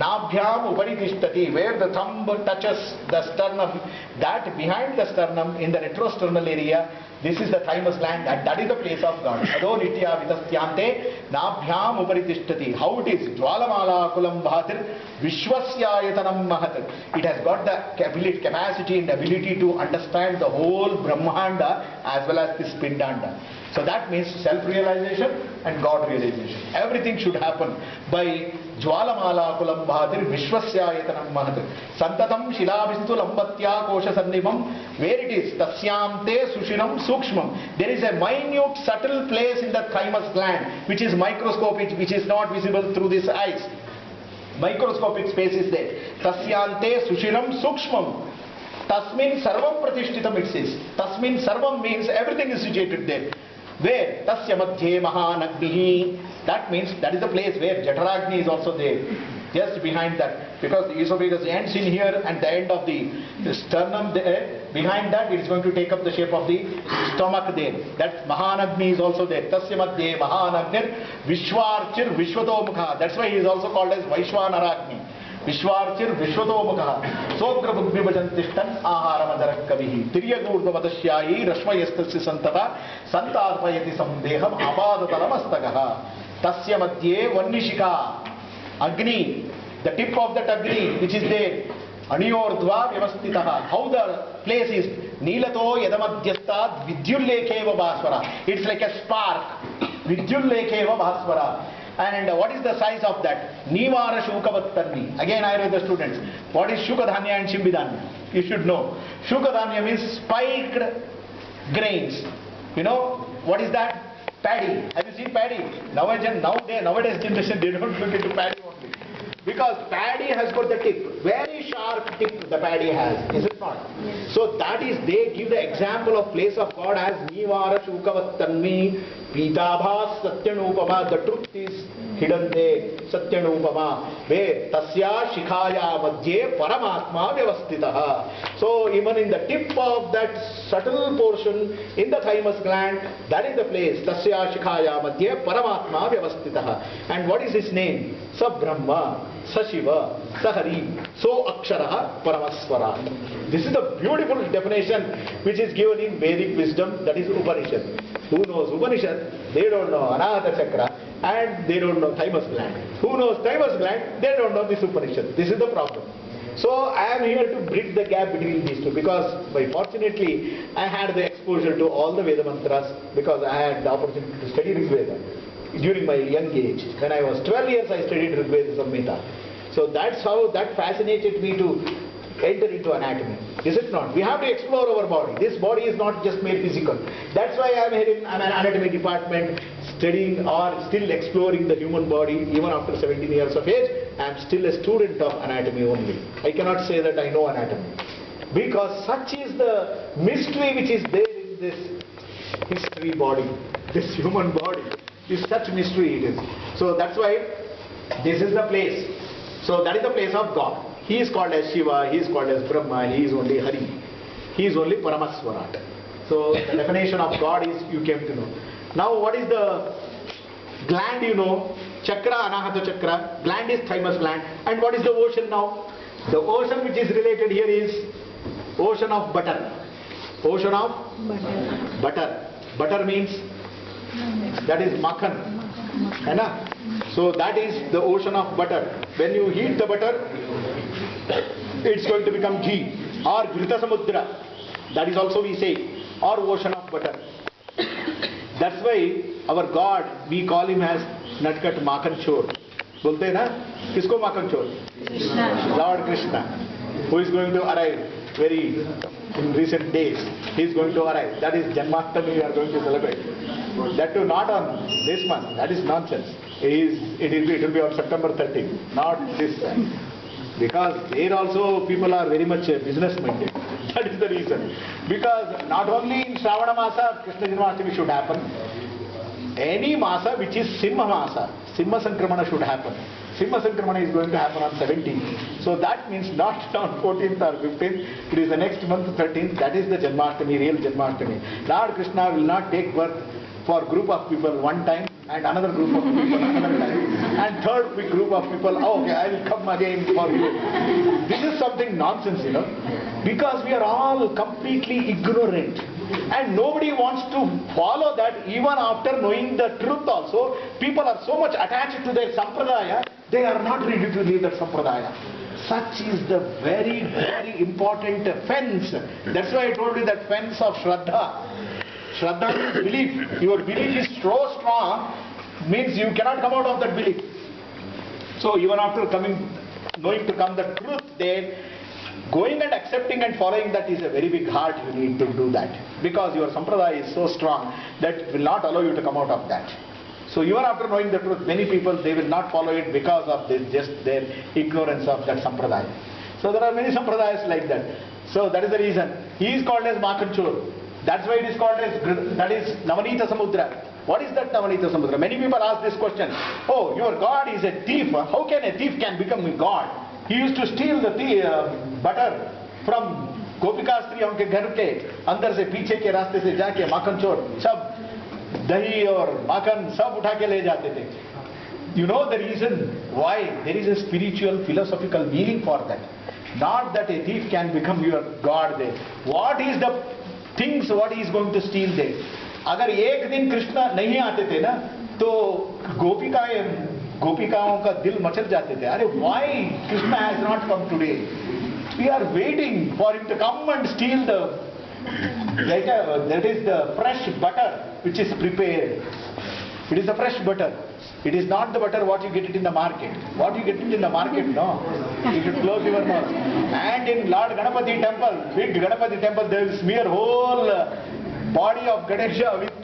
Nabhyam uparithishtati, where the thumb touches the sternum, that behind the sternum in the retrosternal area, this is the thymus gland, and that is the place of God. Adho nitya vitastyante nabhyam uparithishtati. How it is? Jwalamala kulam bhatir vishwasyayatanam mahat. It has got the ability, capacity and ability to understand the whole Brahmanda as well as this Pindanda. So that means self-realization and God-realization. Everything should happen by Jwalamala kulam bhatir vishwasyayatanam mahat. Santatam shilavistu lambatya kosha sannimam. Where it is? Tasyam te sushinam sukshmam. There is a minute subtle place in the thymus gland which is microscopic, which is not visible through this eyes. Microscopic space is there. Tasyante sushinam sukshmam. Tasmin sarvam pratishtitam, it says. Tasmin sarvam means everything is situated there. Where? Tasya madhye mahanagnihi. That means that is the place where Jataragni is also there. just behind that, because the esophagus ends in here and the end of the sternum there, behind that it is going to take up the shape of the stomach there. That Mahanagni is also there. Tasya madhye Mahanagnir Vishwarchir Vishwatomukha. That's why he is also called as Vaishwanaragni. Vishwarchir Vishwatomukha. Sogra Bhugni Bhajantistan Aharamadara Kavihi. Tiryagurdvatasyayi Rashmayastasya Santata Santarpayati Samdeham Abadatalamastagaha. Tasya madhye Vannishika. Agni, the tip of that Agni which is there. Aniyordva Vyavastitaha. How the place is? Nilato Yadamadhyastad Vidyullekeva Bhaswara. It's like a spark. Vidyullekeva Bhaswara. And what is the size of that? Nivara Shukavattani. Again I read the students. What is Shukadhanya and Shimbidhanya? You should know. Shukadhanya means spiked grains. You know what is that? Paddy. Have you seen paddy? Nowadays generation they don't look into paddy only. Because paddy has got the tip. Very sharp tip the paddy has. Is it not? Yes. So that is, they give the example of place of God as Nivara Shukavattani Pitabhas Satyanupama. The truth is hidden there. Satyanupama. Where Tasya Shikhaya Madhye Paramatma Vyavastitaha. So even in the tip of that subtle portion in the thymus gland, that is the place. Tasya Shikhaya Madhye Paramatma Vyavastitaha. And what is his name? Sa Brahma, Sa Shiva, Sa Hari, So Aksharaha Paramaswara. This is the beautiful definition which is given in Vedic wisdom, that is Upanishad. Who knows Upanishad? They don't know Anahata Chakra and they don't know Thymus Gland. Who knows Thymus Gland? They don't know this Upanishad. This is the problem. So I am here to bridge the gap between these two, because fortunately I had the exposure to all the Veda mantras, because I had the opportunity to study Rigveda during my young age. When I was 12 years I studied Rigveda Samhita. So that's how that fascinated me to enter into anatomy. Is it not? We have to explore our body. This body is not just made physical. That's why I am here in an anatomy department studying or still exploring the human body. Even after 17 years of age, I am still a student of anatomy only. I cannot say that I know anatomy, because such is the mystery which is there in this history body. This human body is such mystery it is. So that's why this is the place. So that is the place of God. He is called as Shiva, he is called as Brahma, he is only Hari. He is only Paramaswarat. So the definition of God is, you came to know. Now what is the gland, you know? Chakra, Anahata Chakra. Gland is Thymus Gland. And what is the ocean now? The ocean which is related here is ocean of butter. Ocean of butter. Butter means, that is makhan. So that is the ocean of butter. When you heat the butter, it's going to become ghee, or Ghirta Samudra. That is also we say, or ocean of butter. That's why our God, we call him as Natkat Makhan Chor. Bolte hai na? Kisko Makhan Chor? Lord Krishna, who is going to arrive very in recent days. He is going to arrive. That is Janmashtami we are going to celebrate. That too not on this month. That is nonsense. It will be on September 13th, not this time. Because there also people are very much business minded. That is the reason. Because not only in Shravana Masa Krishna Janmashtami should happen, any Masa which is Simha Masa, Simha Sankramana should happen. Simha Sankramana is going to happen on 17th. So that means not on 14th or 15th, it is the next month 13th. That is the Janmashtami, real Janmashtami. Lord Krishna will not take birth for a group of people one time, and another group of people another time, and third big group of people, oh, okay, I will come again for you. This is something nonsense, you know, because we are all completely ignorant, and nobody wants to follow that. Even after knowing the truth also, people are so much attached to their sampradaya, they are not ready to leave that sampradaya. Such is the very, very important fence. That's why I told you that fence of Shraddha. Shraddha means belief. Your belief is so strong, means you cannot come out of that belief. So even after knowing to come the truth there, going and accepting and following that is a very big heart you need to do that. Because your sampradaya is so strong that it will not allow you to come out of that. So even after knowing the truth, many people, they will not follow it because of this, just their ignorance of that sampradaya. So there are many sampradayas like that. So that is the reason. He is called as Makhan Chor. That's why it is called as, that is Navanita Samudra. What is that Navanita Samudra? Many people ask this question. Oh, your God is a thief. How can a thief can become a God? He used to steal the butter from गोपिका स्त्रियों के घर के अंदर से पीछे के रास्ते से जाके माखन चोर सब दही और माखन सब उठा के ले जाते थे. You know the reason why? There is a spiritual, philosophical meaning for that. Not that a thief can become your God there. What is the things what he is going to steal there? अगर एक दिन कृष्ण नहीं आते थे ना तो गोपिकाओं का दिल मचल जाते थे. अरे why Krishna has not come today? We are waiting for him to come and steal that is the fresh butter which is prepared. It is the fresh butter. It is not the butter what you get it in the market. What you get it in the market, no. You should close your mouth. And in Lord Ganapati temple, big Ganapati temple, they will smear whole body of Ganesha with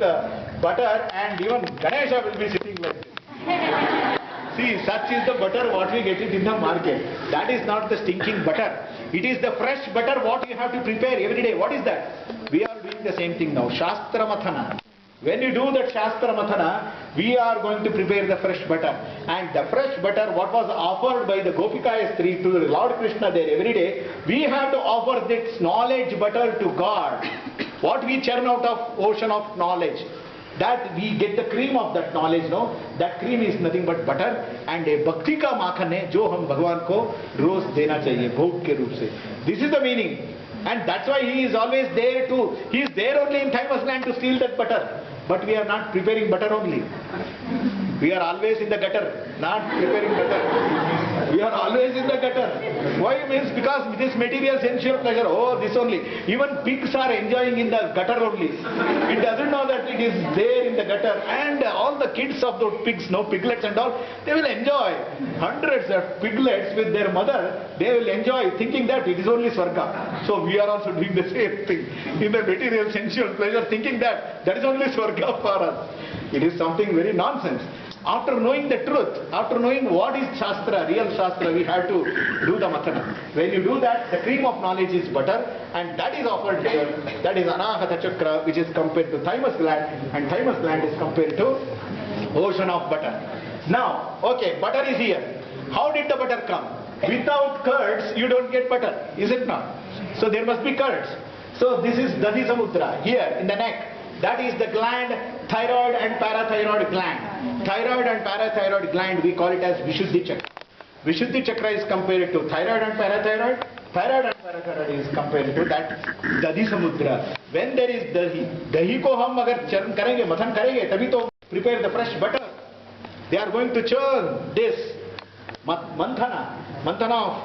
butter, and even Ganesha will be sitting like this. See, such is the butter what we get it in the market. That is not the stinking butter. It is the fresh butter what you have to prepare every day. What is that? We are doing the same thing now. Shastra Mathana. When you do that Shastra Mathana, we are going to prepare the fresh butter. And the fresh butter, what was offered by the Gopika Stri to the Lord Krishna there every day, we have to offer this knowledge butter to God. What we churn out of ocean of knowledge. That we get the cream of that knowledge, no? That cream is nothing but butter, and a bhakti ka makhan hai jo hum Bhagwan ko roz dena chahiye bhog ke roop se. This is the meaning, and that's why he is always there to. He is there only in Thymus Gland to steal that butter, but we are not preparing butter only. We are always in the gutter, not preparing butter. We are always in the gutter. Why? Means because this material sensual pleasure, oh, this only. Even pigs are enjoying in the gutter only. It doesn't know that it is there in the gutter. And all the kids of those pigs, no piglets and all, they will enjoy. Hundreds of piglets with their mother, they will enjoy thinking that it is only Swarga. So we are also doing the same thing in the material sensual pleasure, thinking that that is only Swarga for us. It is something very nonsense. After knowing the truth, after knowing what is Shastra, real Shastra, we have to do the Mathana. When you do that, the cream of knowledge is butter, and that is offered here. That is Anahata Chakra, which is compared to Thymus Gland, and Thymus Gland is compared to ocean of butter. Now, okay, butter is here. How did the butter come? Without curds, you don't get butter, is it not? So there must be curds. So this is Dadi Samudra, here in the neck. That is the gland, thyroid and parathyroid gland. Thyroid and parathyroid gland, we call it as Vishuddhi Chakra. Vishuddhi Chakra is compared to thyroid and parathyroid. Thyroid and parathyroid is compared to that Dadi Samudra. When there is Dahi, Dahi ko hum agar churn karenge, mathan karenge, tabhi to prepare the fresh butter. They are going to churn this manthana of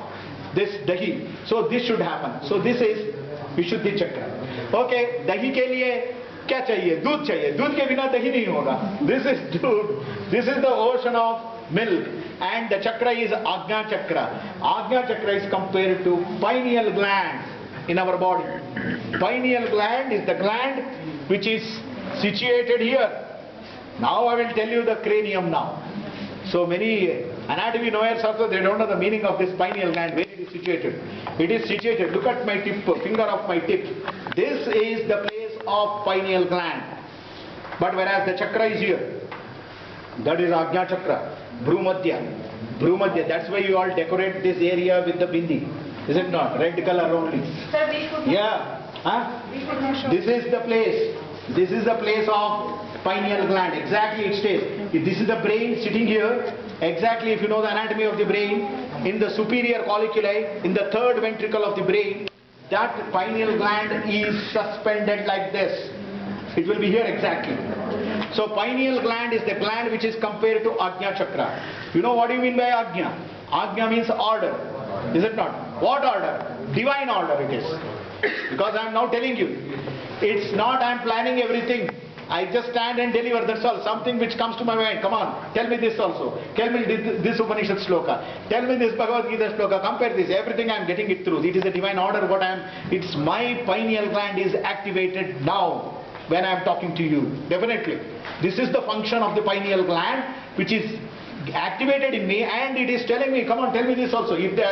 this Dahi. So this should happen. So this is Vishuddhi Chakra. Okay, Dahi ke liye क्या चाहिए? दूध चाहिए. दूध के बिना दही नहीं होगा. This is दूध. This is the ocean of milk, and the chakra is Ajna Chakra. Ajna Chakra is compared to pineal gland in our body. Pineal gland is the gland which is situated here. Now I will tell you the cranium now. So many anatomy knowers also, they don't know the meaning of this pineal gland, where it is situated. It is situated, look at my tip, finger of my tip. This is the place of pineal gland. But whereas the chakra is here, that is Ajna Chakra, Bhrumadhya. Bhrumadhya, that's why you all decorate this area with the bindi. Is it not? Red color only. Sir, we could Yeah. This is the place. This is the place of pineal gland. Exactly it stays. If this is the brain sitting here, exactly if you know the anatomy of the brain, in the superior colliculi, in the third ventricle of the brain, that pineal gland is suspended like this. It will be here exactly. So pineal gland is the gland which is compared to Ajna Chakra. You know what do you mean by Ajna? Ajna means order. Is it not? What order? Divine order it is. Because I am now telling you. It's not I am planning everything. I just stand and deliver, that's all. Something which comes to my mind. Come on, tell me this also. Tell me this Upanishad sloka. Tell me this Bhagavad Gita sloka. Compare this. Everything I am getting it through. It is a divine order what I am. It's my pineal gland is activated now when I am talking to you. Definitely. This is the function of the pineal gland which is activated in me, and it is telling me, come on, tell me this also. If they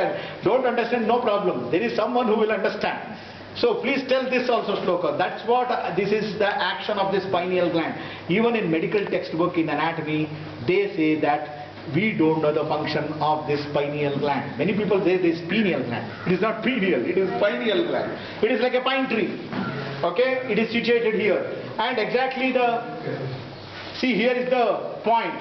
don't understand, no problem. There is someone who will understand. So please tell this also, Shloka. That's what this is the action of this pineal gland. Even in medical textbook in anatomy, they say that we don't know the function of this pineal gland. Many people say this pineal gland. It is not pineal, it is pineal gland. It is like a pine tree. Okay, it is situated here. And exactly see, here is the point.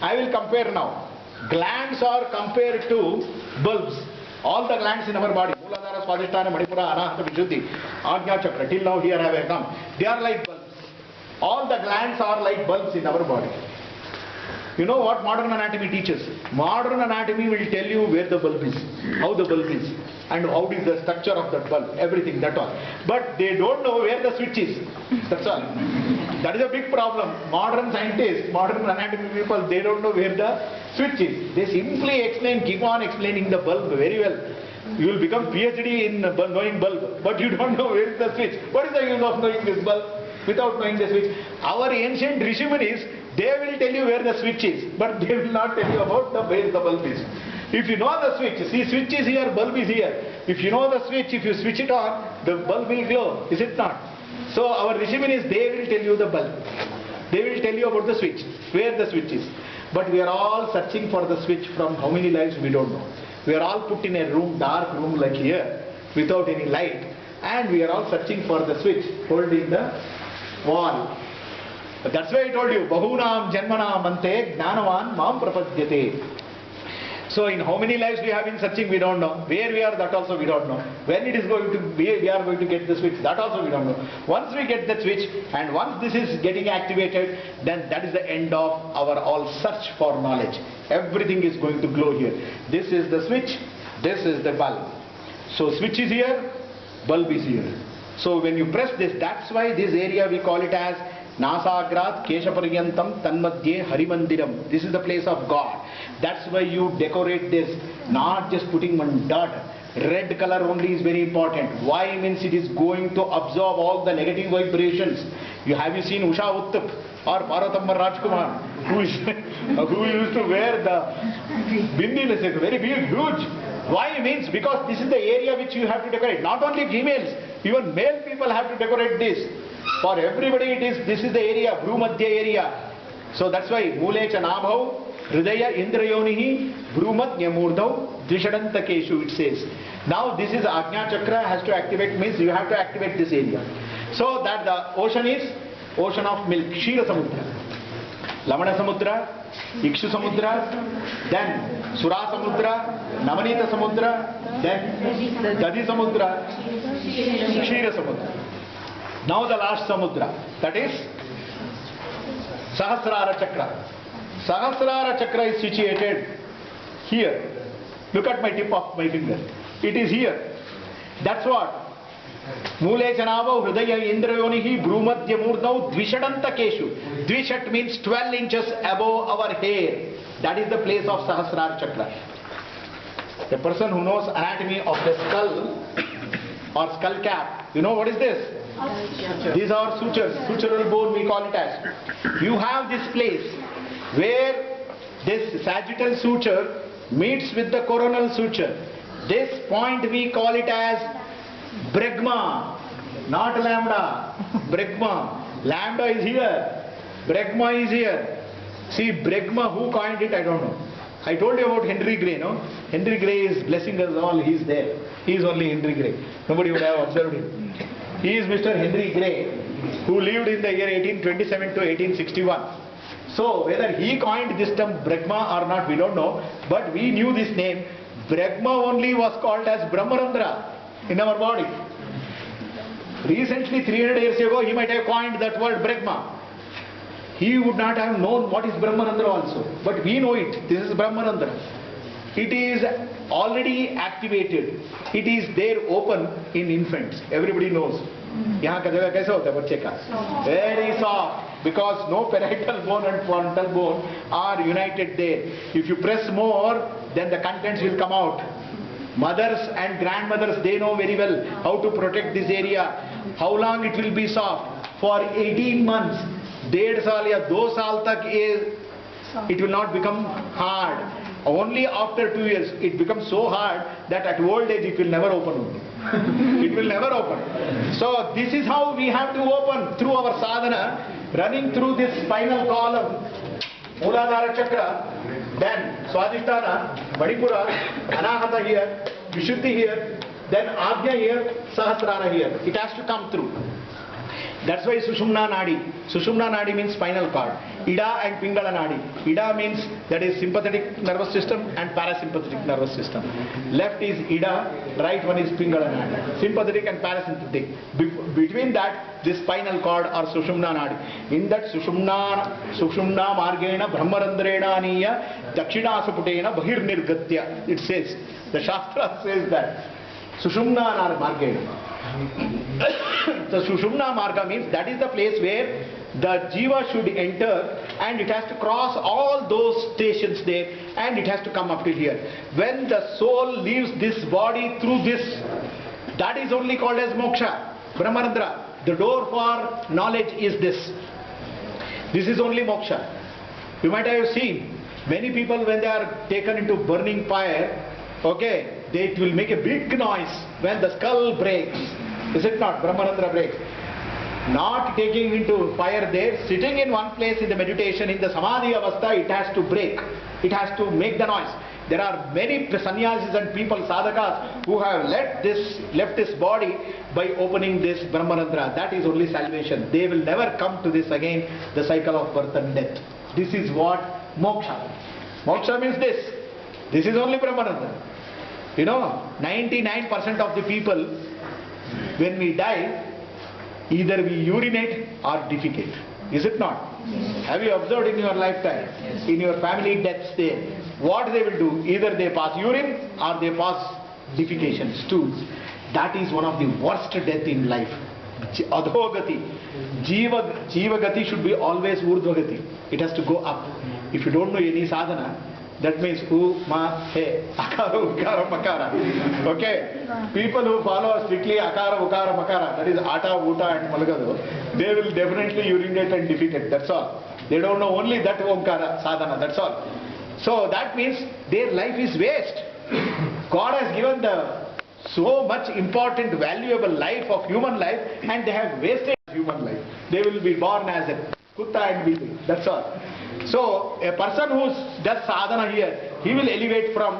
I will compare now. Glands are compared to bulbs. All the glands in our body, Muladhara, Swadhisthana, Manipura, Anahata, Vishuddhi, Ajna Chakra, till now here I have come. They are like bulbs. All the glands are like bulbs in our body. You know what modern anatomy teaches? Modern anatomy will tell you where the bulb is, how the bulb is, and how is the structure of that bulb, everything, that all. But they don't know where the switch is. That's all. That is a big problem. Modern scientists, modern anatomy people, they don't know where the switch is. They simply explain, keep on explaining the bulb very well. You will become PhD in knowing bulb, but you don't know where is the switch. What is the use of knowing this bulb without knowing the switch? Our ancient Rishi Munis, they will tell you where the switch is, but they will not tell you about where the bulb is. If you know the switch, see, switch is here, bulb is here. If you know the switch, if you switch it on, the bulb will glow, is it not? So our Rishi Munis, they will tell you the bulb. They will tell you about the switch, where the switch is. But we are all searching for the switch from how many lives we don't know. We are all put in a room, dark room like here, without any light. And we are all searching for the switch, holding the wall. But that's why I told you, Bahunam Janmanam Ante Gnanavan Mam Prapadyate. So in how many lives we have been searching, we don't know. Where we are, that also we don't know. When it is going to be, we are going to get the switch, that also we don't know. Once we get the switch, and once this is getting activated, then that is the end of our all search for knowledge. Everything is going to glow here. This is the switch, this is the bulb. So switch is here, bulb is here. So when you press this, that's why this area we call it as Nasagrat Keshaparyantam Tanmadye Harimandiram. This is the place of God. That's why you decorate this, not just putting one dot. Red color only is very important. Why? Means it is going to absorb all the negative vibrations. Have you seen Usha Uttap or Bharatamma Rajkumar, who used to wear the bindi, very big, huge. Why? Means because this is the area which you have to decorate. Not only females, even male people have to decorate this. For everybody this is the area, Bhrumadhya area. So that's why Mulecha Nabhav, Hridaya Indrayonihi, Bhrumadhya Murdhav, Dvishadanta it says. Now this is Ajna Chakra has to activate, means you have to activate this area. So that the ocean is ocean of milk, Kshira Samudra, Lamana Samudra, Ikshu Samudra, then Sura Samudra, Namanita Samudra, then Dadi Samudra, Kshira Samudra. Now the last Samudra, that is Sahasrara Chakra. Sahasrara Chakra is situated here. Look at my tip of my finger. It is here. That's what? Mule Janava Hridaya Indrayonihi Bhrumadhya Murdhav Dvishadanta Keshu. Dvishat means 12 inches above our hair. That is the place of Sahasrara Chakra. The person who knows anatomy of the skull or skull cap, you know what is this? These are sutures, sutural bone we call it as. You have this place where this sagittal suture meets with the coronal suture. This point we call it as bregma, not lambda, bregma. Lambda is here, bregma is here. See, bregma, who coined it, I don't know. I told you about Henry Gray, no? Henry Gray is blessing us all, he is there. He is only Henry Gray. Nobody would have observed him. He is Mr. Henry Gray, who lived in the year 1827 to 1861. So whether he coined this term Bregma or not, we don't know. But we knew this name. Bregma only was called as Brahmarandra in our body. Recently, 300 years ago, he might have coined that word Bregma. He would not have known what is Brahmarandra also. But we know it. This is Brahmarandra. It is already activated. It is there open in infants. Everybody knows. यहाँ का जगह कैसा होता है बच्चे का? Very soft, because no parietal bone and frontal bone are united there. If you press more, then the contents will come out. Mothers and grandmothers, they know very well how to protect this area. How long it will be soft? For 18 months. 1.5 साल या 2 साल तक it will not become hard. Only after 2 years it becomes so hard that at old age it will never open. It will never open. So this is how we have to open through our sadhana, running through this spinal column, Muladhara Chakra, then Swadhisthana, Manipura, Anahata here, Vishuddhi here, then Ajna here, Sahasrara here. It has to come through. That's why Sushumna Nadi. Sushumna Nadi means spinal cord. Ida and Pingala Nadi. Ida means that is sympathetic nervous system and parasympathetic nervous system. Left is Ida, right one is Pingala Nadi. Sympathetic and parasympathetic. Between that, this spinal cord or Sushumna Nadi. In that Sushumna Margena Brahmarandrena Aniya Dakshinasaputena Bahir Nirgatya. It says, the Shastra says that. Sushumna Margena. The Sushumna Marga means that is the place where the Jiva should enter, and it has to cross all those stations there, and it has to come up to here. When the soul leaves this body through this, that is only called as moksha, Brahmarandra. The door for knowledge is this. This is only moksha. You might have seen many people when they are taken into burning fire, okay, they will make a big noise when the skull breaks. Is it not? Brahmanandra breaks. Not taking into fire there, sitting in one place in the meditation, in the samadhi avastha, it has to break. It has to make the noise. There are many sannyasis and people, sadhakas, who have left this body by opening this Brahmanandra. That is only salvation. They will never come to this again, the cycle of birth and death. This is what moksha. Moksha means this. This is only Brahmanandra. You know, 99% of the people, when we die, either we urinate or defecate. Is it not? Yes. Have you observed in your lifetime, yes, in your family deaths there, what they will do? Either they pass urine or they pass defecation, stools. That is one of the worst death in life. Adhogati. Jiva gati should be always urdhvagati. It has to go up. If you don't know any sadhana, that means U, Ma, He, Akara, Ukara, Makara. Okay? People who follow strictly Akara, Ukara, Makara, that is Ata, Uta and Malagado, they will definitely urinate and defecate. That's all. They don't know only that Omkara, sadhana, that's all. So that means their life is waste. God has given so much important, valuable life of human life, and they have wasted human life. They will be born as a Kutta and Billy. That's all. So, a person who does sadhana here, he will elevate from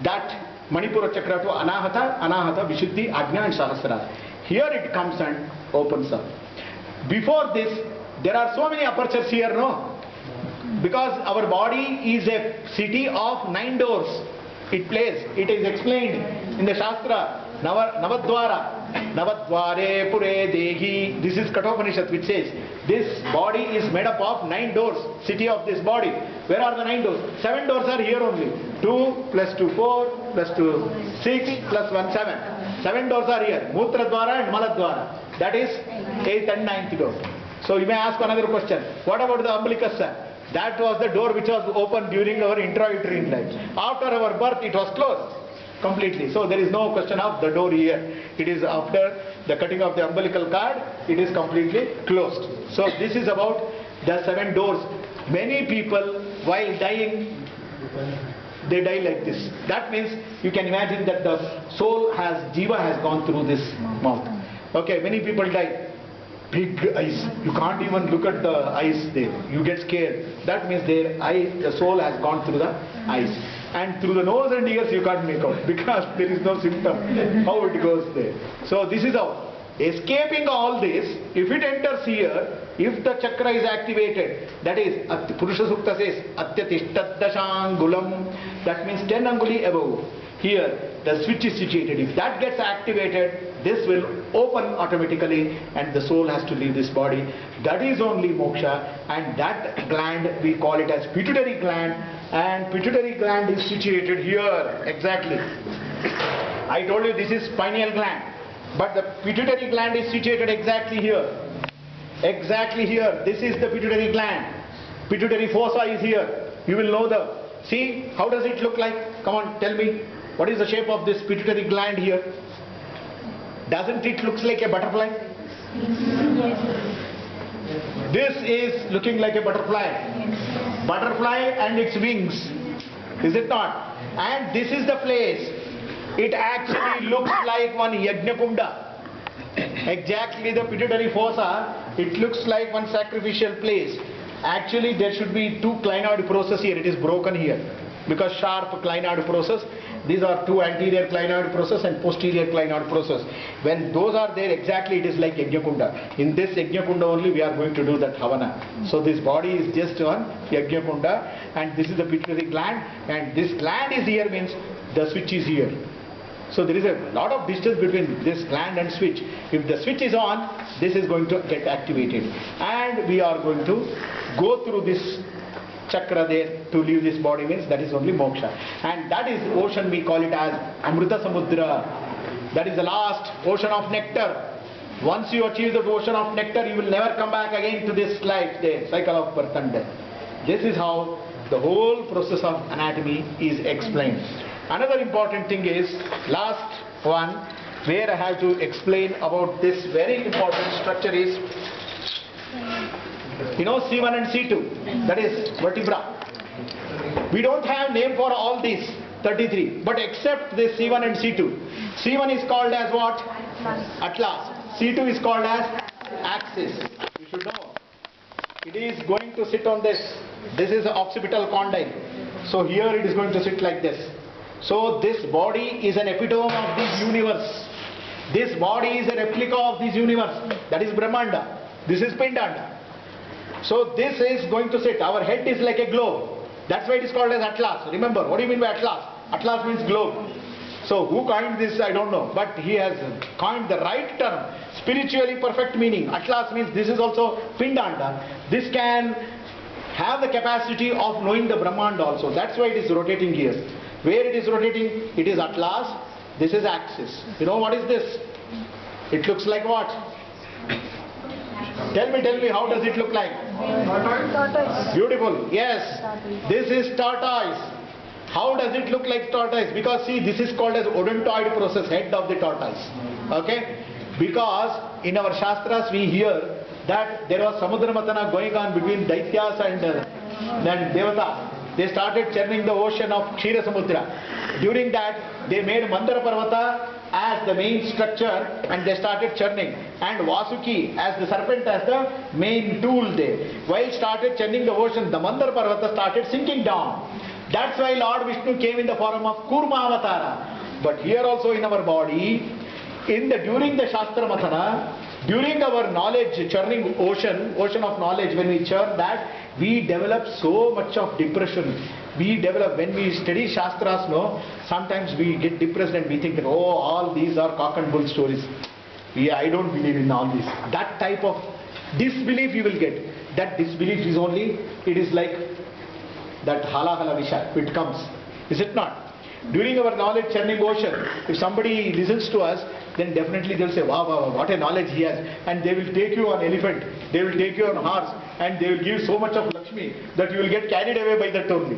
that Manipura Chakra to Anahata, Vishuddhi, Ajna and Sahasrara. Here it comes and opens up. Before this, there are so many apertures here, no? Because our body is a city of 9 doors. It is explained in the Shastra, Navadvare Pure Dehi. This is Kathopanishad, which says this body is made up of 9 doors, city of this body. Where are the 9 doors? 7 doors are here only. 2 plus 2 4 plus 2 6 plus 1 7. 7 doors are here. Mutra Dwara and Maladwara. That is 8th and 9th door. So you may ask another question. What about the umbilicus? That was the door which was open during our intrauterine life. After our birth, it was closed completely. So there is no question of the door here. It is after the cutting of the umbilical cord, it is completely closed. So this is about the 7 doors. Many people, while dying, they die like this. That means you can imagine that the soul jiva has gone through this mouth. Okay, many people die. Big eyes. You can't even look at the eyes there. You get scared. That means the soul has gone through the eyes. And through the nose and ears you can't make out because there is no symptom how it goes there. So this is how. Escaping all this, if it enters here, if the chakra is activated, that is, Purusha Sukta says, Atyatishtaddashangulam, that means 10 anguli above. Here, the switch is situated. If that gets activated, this will open automatically and the soul has to leave this body. That is only moksha, and that gland, we call it as Pituitary Gland, and Pituitary Gland is situated here, exactly. I told you this is Pineal Gland, but the Pituitary Gland is situated exactly here. Exactly here. This is the Pituitary Gland. Pituitary fossa is here. You will know see, how does it look like? Come on, tell me. What is the shape of this Pituitary Gland here? Doesn't it look like a butterfly? Yes. This is looking like a butterfly. Yes. Butterfly and its wings. Is it not? And this is the place. It actually looks like one Yajna-kunda. Exactly the pituitary fossa, it looks like one sacrificial place. Actually there should be two clinoid processes here, it is broken here. Because sharp clinoid process, these are two anterior clinoid process and posterior clinoid process. When those are there, exactly it is like Yajna-kunda. In this Yajna-kunda only we are going to do that Havana. So this body is just on Yajna-kunda and this is the pituitary gland, and this gland is here means the switch is here. So there is a lot of distance between this gland and switch. If the switch is on, this is going to get activated. And we are going to go through this chakra there to leave this body, means that is only moksha. And that is ocean, we call it as Amrita Samudra. That is the last ocean of nectar. Once you achieve the ocean of nectar, you will never come back again to this life there, cycle of birth and death. This is how the whole process of anatomy is explained. Another important thing is, last one, where I have to explain about this very important structure is, you know, C1 and C2, that is vertebra. We don't have name for all these 33, but except this C1 and C2. C1 is called as what? Atlas. C2 is called as axis. You should know. It is going to sit on this. This is occipital condyle. So here it is going to sit like this. So this body is an epitome of this universe. This body is a replica of this universe. That is Brahmanda. This is Pindanda. So this is going to sit. Our head is like a globe. That's why it is called as Atlas. Remember, what do you mean by Atlas? Atlas means globe. So who coined this, I don't know. But he has coined the right term. Spiritually perfect meaning. Atlas means this is also Pindanda. This can have the capacity of knowing the Brahmanda also. That's why it is rotating here. Where it is rotating, it is Atlas, this is axis. You know what is this? It looks like what? Tell me, how does it look like? Tortoise. Beautiful, yes. This is tortoise. How does it look like tortoise? Because see, this is called as odontoid process, head of the tortoise. Okay? Because in our Shastras we hear that there was Samudra Matana going on between Daityas and Devata. They started churning the ocean of Kshira Samudra. During that, they made Mandara Parvata as the main structure and they started churning. And Vasuki as the serpent as the main tool there. While started churning the ocean, the Mandara Parvata started sinking down. That's why Lord Vishnu came in the form of Kurma Avatara. But here also in our body, during the Shastra Mathana, during our knowledge churning ocean of knowledge, when we churn that, we develop so much of depression. We develop, when we study Shastras, no, sometimes we get depressed and we think that, oh, all these are cock and bull stories. I don't believe in all this. That type of disbelief you will get. That disbelief is only, it is like that hala hala visha, it comes. Is it not? During our knowledge churning ocean, if somebody listens to us, then definitely they will say, wow, wow, what a knowledge he has. And they will take you on elephant, they will take you on horse, and they will give so much of Lakshmi that you will get carried away by that only.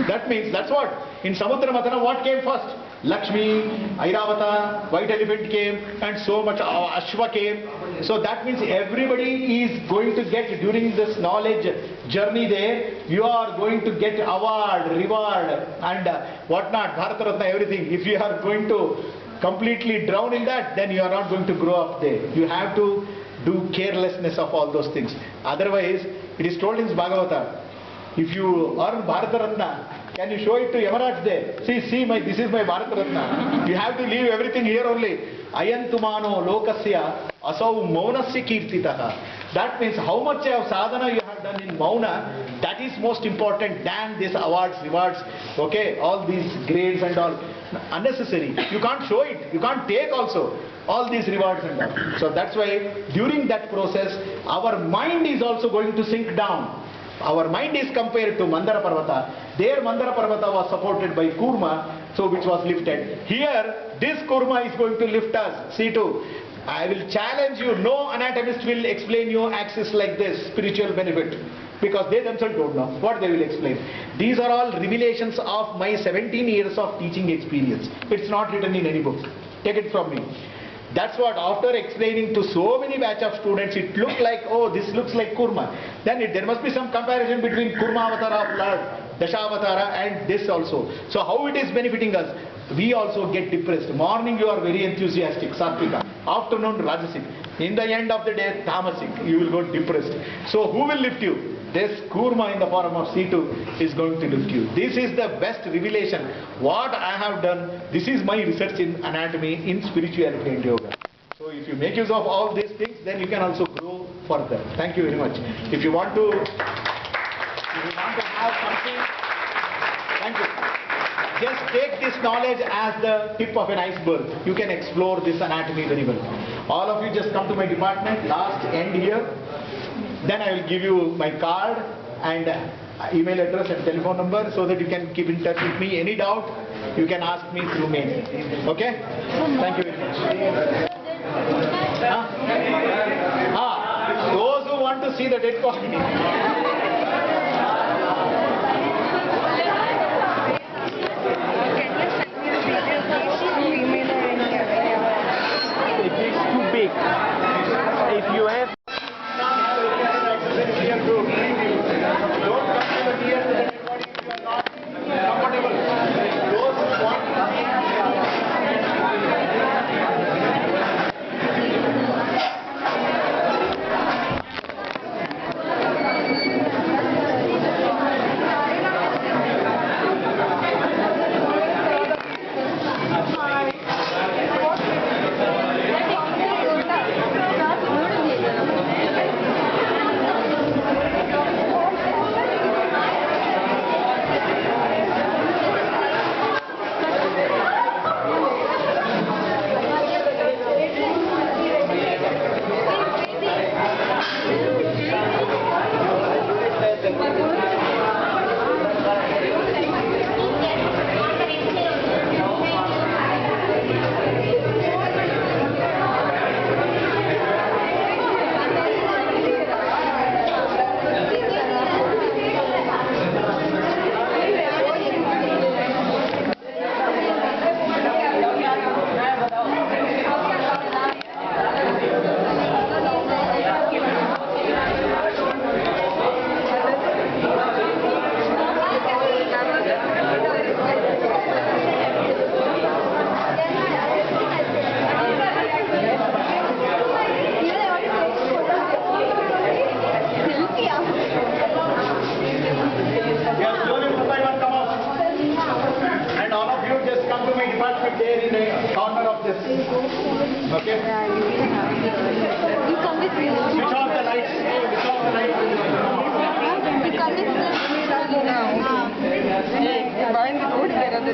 That means, that's what. In Samudra Mathana, what came first? Lakshmi, Airavata, white elephant came, and so much Ashwa came. So that means everybody is going to get, during this knowledge journey there, you are going to get award, reward, and whatnot, Bharata Ratna, everything. If you are going to completely drown in that, then you are not going to grow up there. You have to do carelessness of all those things. Otherwise, it is told in Bhagavata, if you earn Bharata Ratna, can you show it to Yamaraj there? See, this is my Bharata Ratna. You have to leave everything here only. Ayantumano lokasya asau maunasya kirtitaha. That means how much of sadhana you have done in Mauna, that is most important than these awards, rewards, okay, all these grades and all. Unnecessary. You can't show it. You can't take also all these rewards and all. So that's why during that process, our mind is also going to sink down. Our mind is compared to Mandara Parvata. There Mandara Parvata was supported by Kurma, so which was lifted. Here, this Kurma is going to lift us. See too. I will challenge you, no anatomist will explain you axis like this, spiritual benefit. Because they themselves don't know what they will explain. These are all revelations of my 17 years of teaching experience. It's not written in any book. Take it from me. That's what, after explaining to so many batch of students, it looked like, oh, this looks like Kurma. Then there must be some comparison between Kurma Avatara of Lord, Dashavatara, and this also. So how it is benefiting us? We also get depressed. Morning you are very enthusiastic, Sattvika. Afternoon, Rajasic. In the end of the day, Tamasic. You will go depressed. So who will lift you? This Kurma in the form of C2 is going to lift you. This is the best revelation. What I have done, this is my research in anatomy, in spirituality and yoga. So if you make use of all these things, then you can also grow further. Thank you very much. If you want to have something, thank you. Just take this knowledge as the tip of an iceberg. You can explore this anatomy very well. All of you just come to my department, last end here. Then I will give you my card and email address and telephone number so that you can keep in touch with me. Any doubt, you can ask me through mail. Okay? Thank you very much. Those who want to see the dead body. It is too big. If you have Okay? You come with me. Switch off the lights. Switch off the lights. You come with me. Behind the road there are the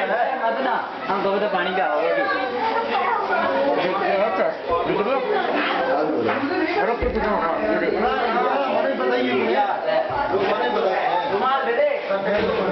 हमको तो पानी का होगा कि